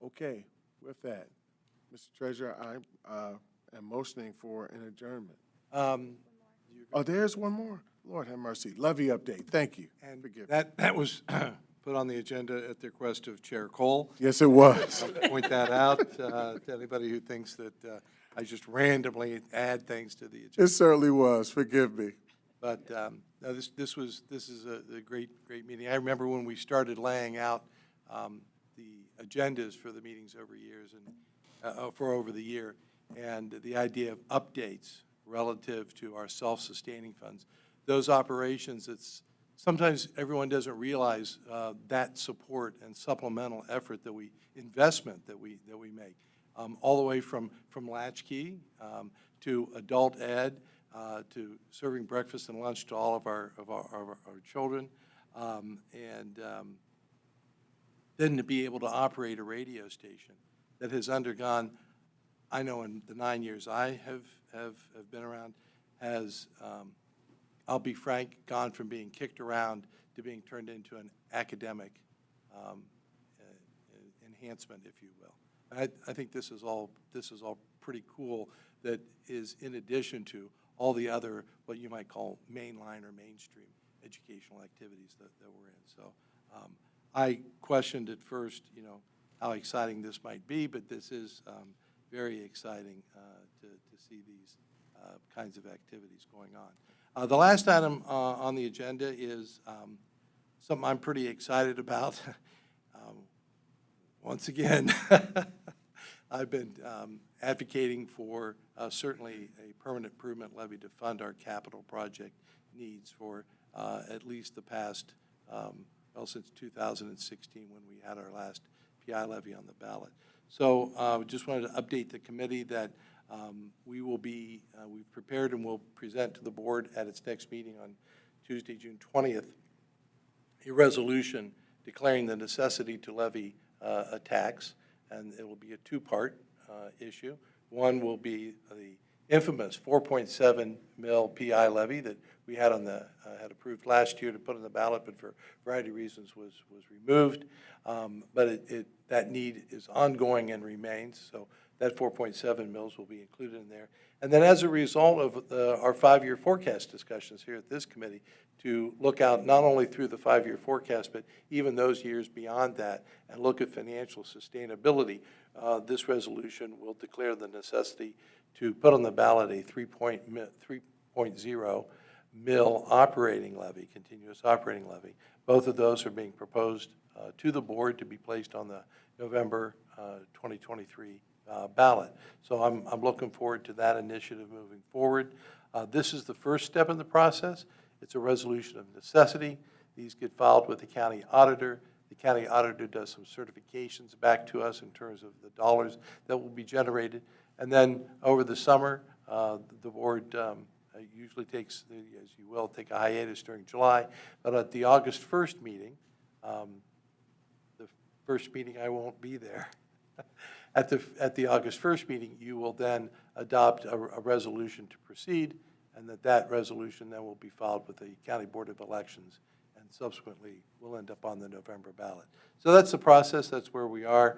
Okay, with that, Mr. Treasurer, I am motioning for an adjournment. Oh, there's one more. Lord have mercy. Levy update. Thank you. And that was put on the agenda at the request of Chair Cole. Yes, it was. I'll point that out to anybody who thinks that I just randomly add things to the agenda. It certainly was. Forgive me. But no, this is a great meeting. I remember when we started laying out the agendas for the meetings over years and for over the year, and the idea of updates relative to our self-sustaining funds. Those operations, it's sometimes everyone doesn't realize that support and supplemental effort investment that we make, all the way from Latchkey to adult ed, to serving breakfast and lunch to all of our children, and then to be able to operate a radio station that has undergone, I know in the 9 years I have been around, has, I'll be frank, gone from being kicked around to being turned into an academic enhancement, if you will. I think this is all pretty cool. That is in addition to all the other what you might call mainline or mainstream educational activities that we're in. So I questioned at first, how exciting this might be, but this is very exciting to see these kinds of activities going on. The last item on the agenda is something I'm pretty excited about. Once again, I've been advocating for certainly a permanent improvement levy to fund our capital project needs for at least the past, since 2016 when we had our last PI levy on the ballot. So just wanted to update the committee that we've prepared and will present to the board at its next meeting on Tuesday, June 20th, a resolution declaring the necessity to levy a tax, and it will be a two-part issue. One will be the infamous 4.7 mil PI levy that we had had approved last year to put on the ballot, but for a variety of reasons was removed. But that need is ongoing and remains, so that 4.7 mils will be included in there. And then as a result of our 5-year forecast discussions here at this committee, to look out not only through the 5-year forecast, but even those years beyond that, and look at financial sustainability, this resolution will declare the necessity to put on the ballot a 3.0 mill operating levy, continuous operating levy. Both of those are being proposed to the board to be placed on the November 2023 ballot. So I'm looking forward to that initiative moving forward. This is the first step in the process. It's a resolution of necessity. These get filed with the county auditor. The county auditor does some certifications back to us in terms of the dollars that will be generated. And then over the summer, the board usually takes, as you will, take a hiatus during July. But at the August 1st meeting, the first meeting I won't be there. At the August 1st meeting, you will then adopt a resolution to proceed, and that resolution then will be filed with the County Board of Elections, and subsequently will end up on the November ballot. So that's the process. That's where we are.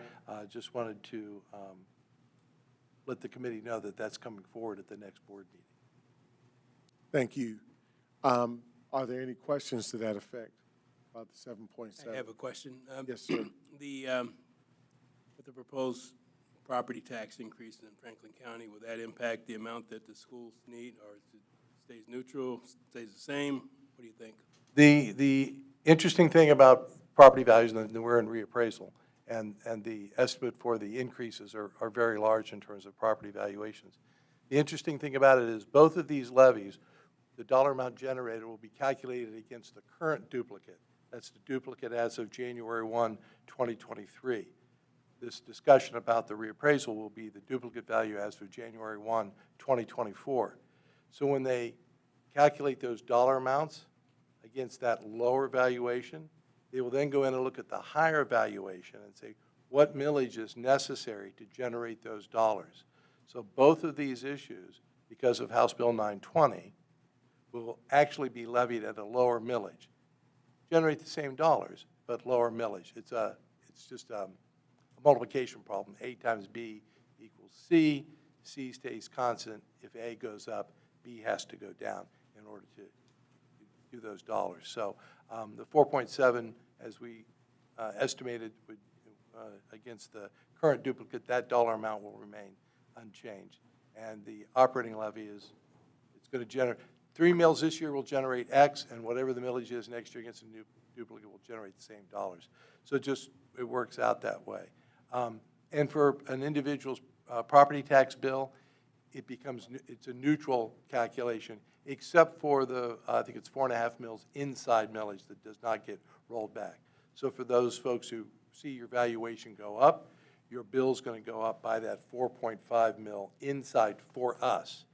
Just wanted to let the committee know that that's coming forward at the next board meeting. Thank you. Are there any questions to that effect about the 7.7? I have a question. Yes, sir. With the proposed property tax increase in Franklin County, will that impact the amount that the schools need, or it stays neutral, stays the same? What do you think? The interesting thing about property values, and we're in reappraisal, and the estimate for the increases are very large in terms of property valuations. The interesting thing about it is both of these levies, the dollar amount generated will be calculated against the current duplicate. That's the duplicate as of January 1, 2023. This discussion about the reappraisal will be the duplicate value as of January 1, 2024. So when they calculate those dollar amounts against that lower valuation, they will then go in and look at the higher valuation and say, what millage is necessary to generate those dollars? So both of these issues, because of House Bill 920, will actually be levied at a lower millage. Generate the same dollars, but lower millage. It's just a multiplication problem. A times B equals C. C stays constant. If A goes up, B has to go down in order to do those dollars. So the 4.7, as we estimated, would against the current duplicate, that dollar amount will remain unchanged. And the operating levy is, it's going to generate, 3 mills this year will generate X, and whatever the millage is next year against a new duplicate will generate the same dollars. So it works out that way. And for an individual's property tax bill, it's a neutral calculation, except for the, I think it's 4.5 mils inside millage that does not get rolled back. So for those folks who see your valuation go up, your bill's going to go up by that 4.5 mil inside for us.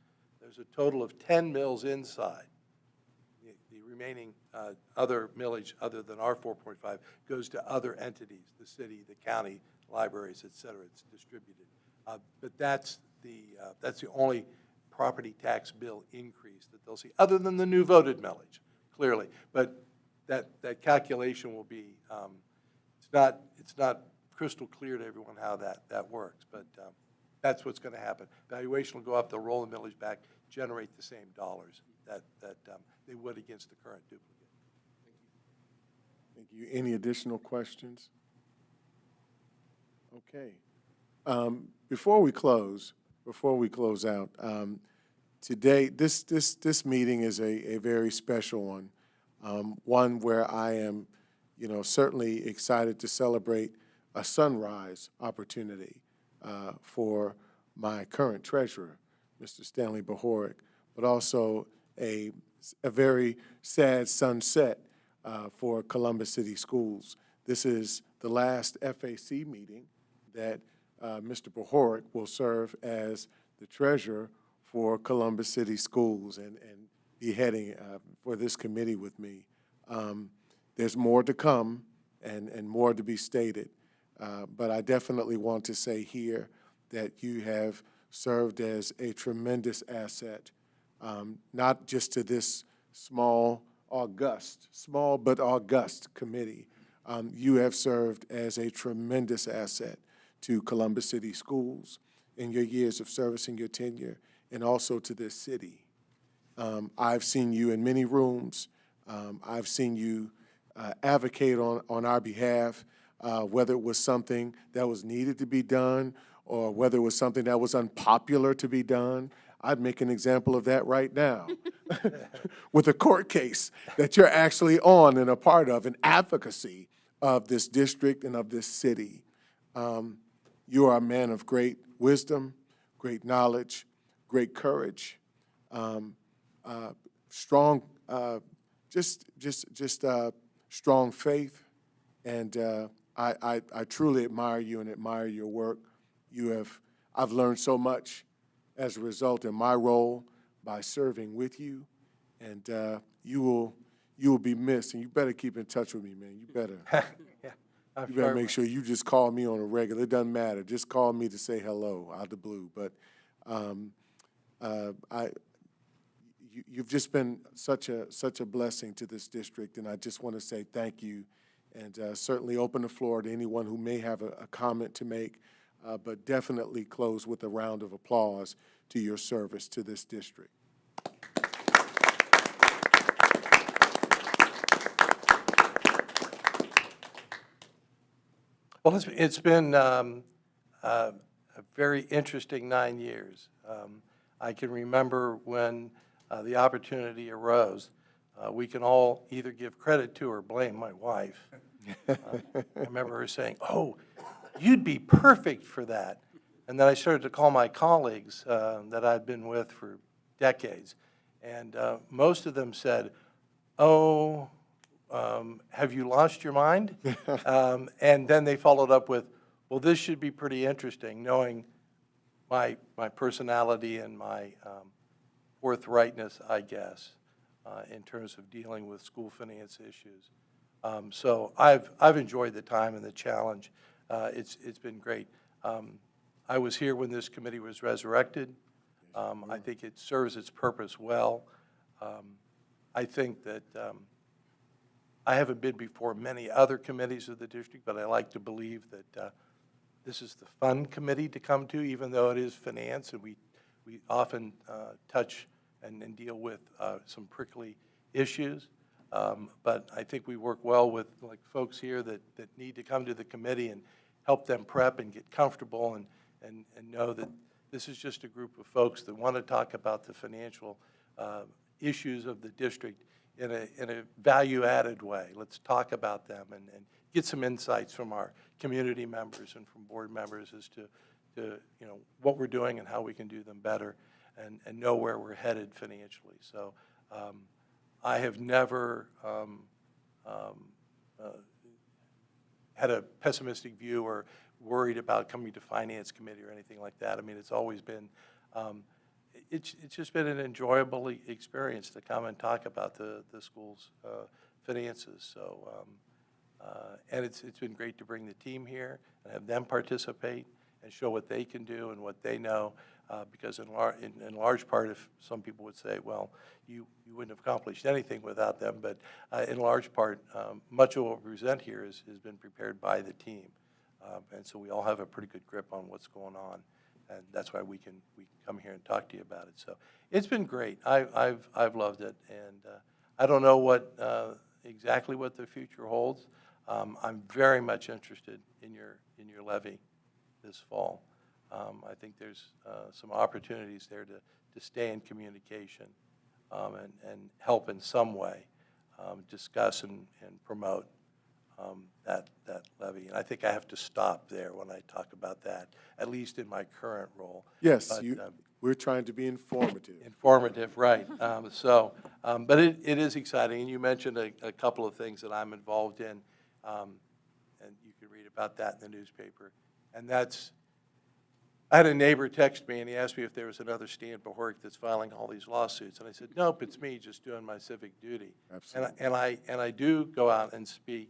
There's a total of 10 mills inside. The remaining other millage other than our 4.5 goes to other entities, the city, the county, libraries, et cetera. It's distributed. But that's the only property tax bill increase that they'll see, other than the new voted millage, clearly. But that calculation will be, it's not crystal clear to everyone how that works, but that's what's going to happen. Valuation will go up, they'll roll the millage back, generate the same dollars that they would against the current duplicate. Thank you. Any additional questions? Okay. Before we close out, today, this meeting is a very special one, one where I am, certainly excited to celebrate a sunrise opportunity for my current treasurer, Mr. Stanley Bahoric, but also a very sad sunset for Columbus City Schools. This is the last FAC meeting that Mr. Bahoric will serve as the treasurer for Columbus City Schools and be heading for this committee with me. There's more to come and more to be stated, but I definitely want to say here that you have served as a tremendous asset, not just to this small but august committee. You have served as a tremendous asset to Columbus City Schools in your years of service and your tenure, and also to this city. I've seen you in many rooms. I've seen you advocate on our behalf, whether it was something that was needed to be done or whether it was something that was unpopular to be done. I'd make an example of that right now with a court case that you're actually on and a part of, an advocacy of this district and of this city. You are a man of great wisdom, great knowledge, great courage, strong, strong faith, and I truly admire you and admire your work. I've learned so much as a result in my role by serving with you, and you will be missed. And you better keep in touch with me, man. You better. Yeah, you better make sure you just call me on a regular. It doesn't matter. Just call me to say hello out of the blue. But you've just been such a blessing to this district, and I just want to say thank you, and certainly open the floor to anyone who may have a comment to make, but definitely close with a round of applause to your service to this district. Well, it's been a very interesting 9 years. I can remember when the opportunity arose. We can all either give credit to or blame my wife. I remember her saying, "Oh, you'd be perfect for that." And then I started to call my colleagues that I'd been with for decades. And most of them said, "Oh, have you lost your mind?" And then they followed up with, "Well, this should be pretty interesting," knowing my personality and my forthrightness, I guess, in terms of dealing with school finance issues. So I've enjoyed the time and the challenge. It's been great. I was here when this committee was resurrected. I think it serves its purpose well. I think that I haven't been before many other committees of the district, but I like to believe that this is the fun committee to come to, even though it is finance, and we often touch and deal with some prickly issues. But I think we work well with like folks here that need to come to the committee and help them prep and get comfortable and know that this is just a group of folks that want to talk about the financial issues of the district in a value-added way. Let's talk about them and get some insights from our community members and from board members as to what we're doing and how we can do them better and know where we're headed financially. So I have never had a pessimistic view or worried about coming to finance committee or anything like that. I mean, it's always been, it's just been an enjoyable experience to come and talk about the school's finances. So, and it's been great to bring the team here and have them participate and show what they can do and what they know, because in large part, if some people would say, well, you wouldn't have accomplished anything without them, but in large part, much of what we present here has been prepared by the team. And so we all have a pretty good grip on what's going on, and that's why we can come here and talk to you about it. So it's been great. I've loved it, and I don't know exactly what the future holds. I'm very much interested in your levy this fall. I think there's some opportunities there to stay in communication and help in some way discuss and promote that levy. And I think I have to stop there when I talk about that, at least in my current role. Yes, but, we're trying to be informative. Informative, right. But it is exciting. And you mentioned a couple of things that I'm involved in, and you can read about that in the newspaper. And I had a neighbor text me, and he asked me if there was another Stan Behork that's filing all these lawsuits. And I said, nope, it's me just doing my civic duty. Absolutely. And I do go out and speak,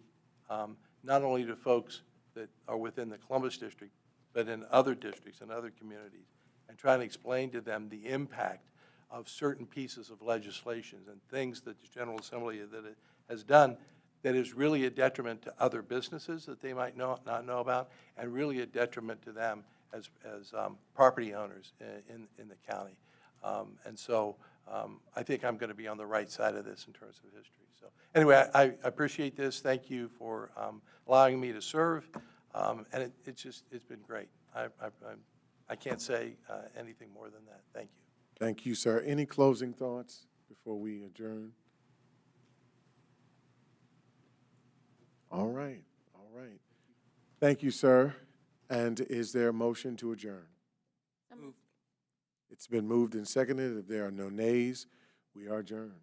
not only to folks that are within the Columbus district, but in other districts and other communities, and try and explain to them the impact of certain pieces of legislation and things that the General Assembly that it has done that is really a detriment to other businesses that they might not know about, and really a detriment to them as property owners in the county. And so I think I'm going to be on the right side of this in terms of history. So anyway, I appreciate this. Thank you for allowing me to serve. And it's been great. I can't say anything more than that. Thank you. Thank you, sir. Any closing thoughts before we adjourn? All right, all right. Thank you, sir. And is there a motion to adjourn? It's been moved and seconded. If there are no nays, we are adjourned.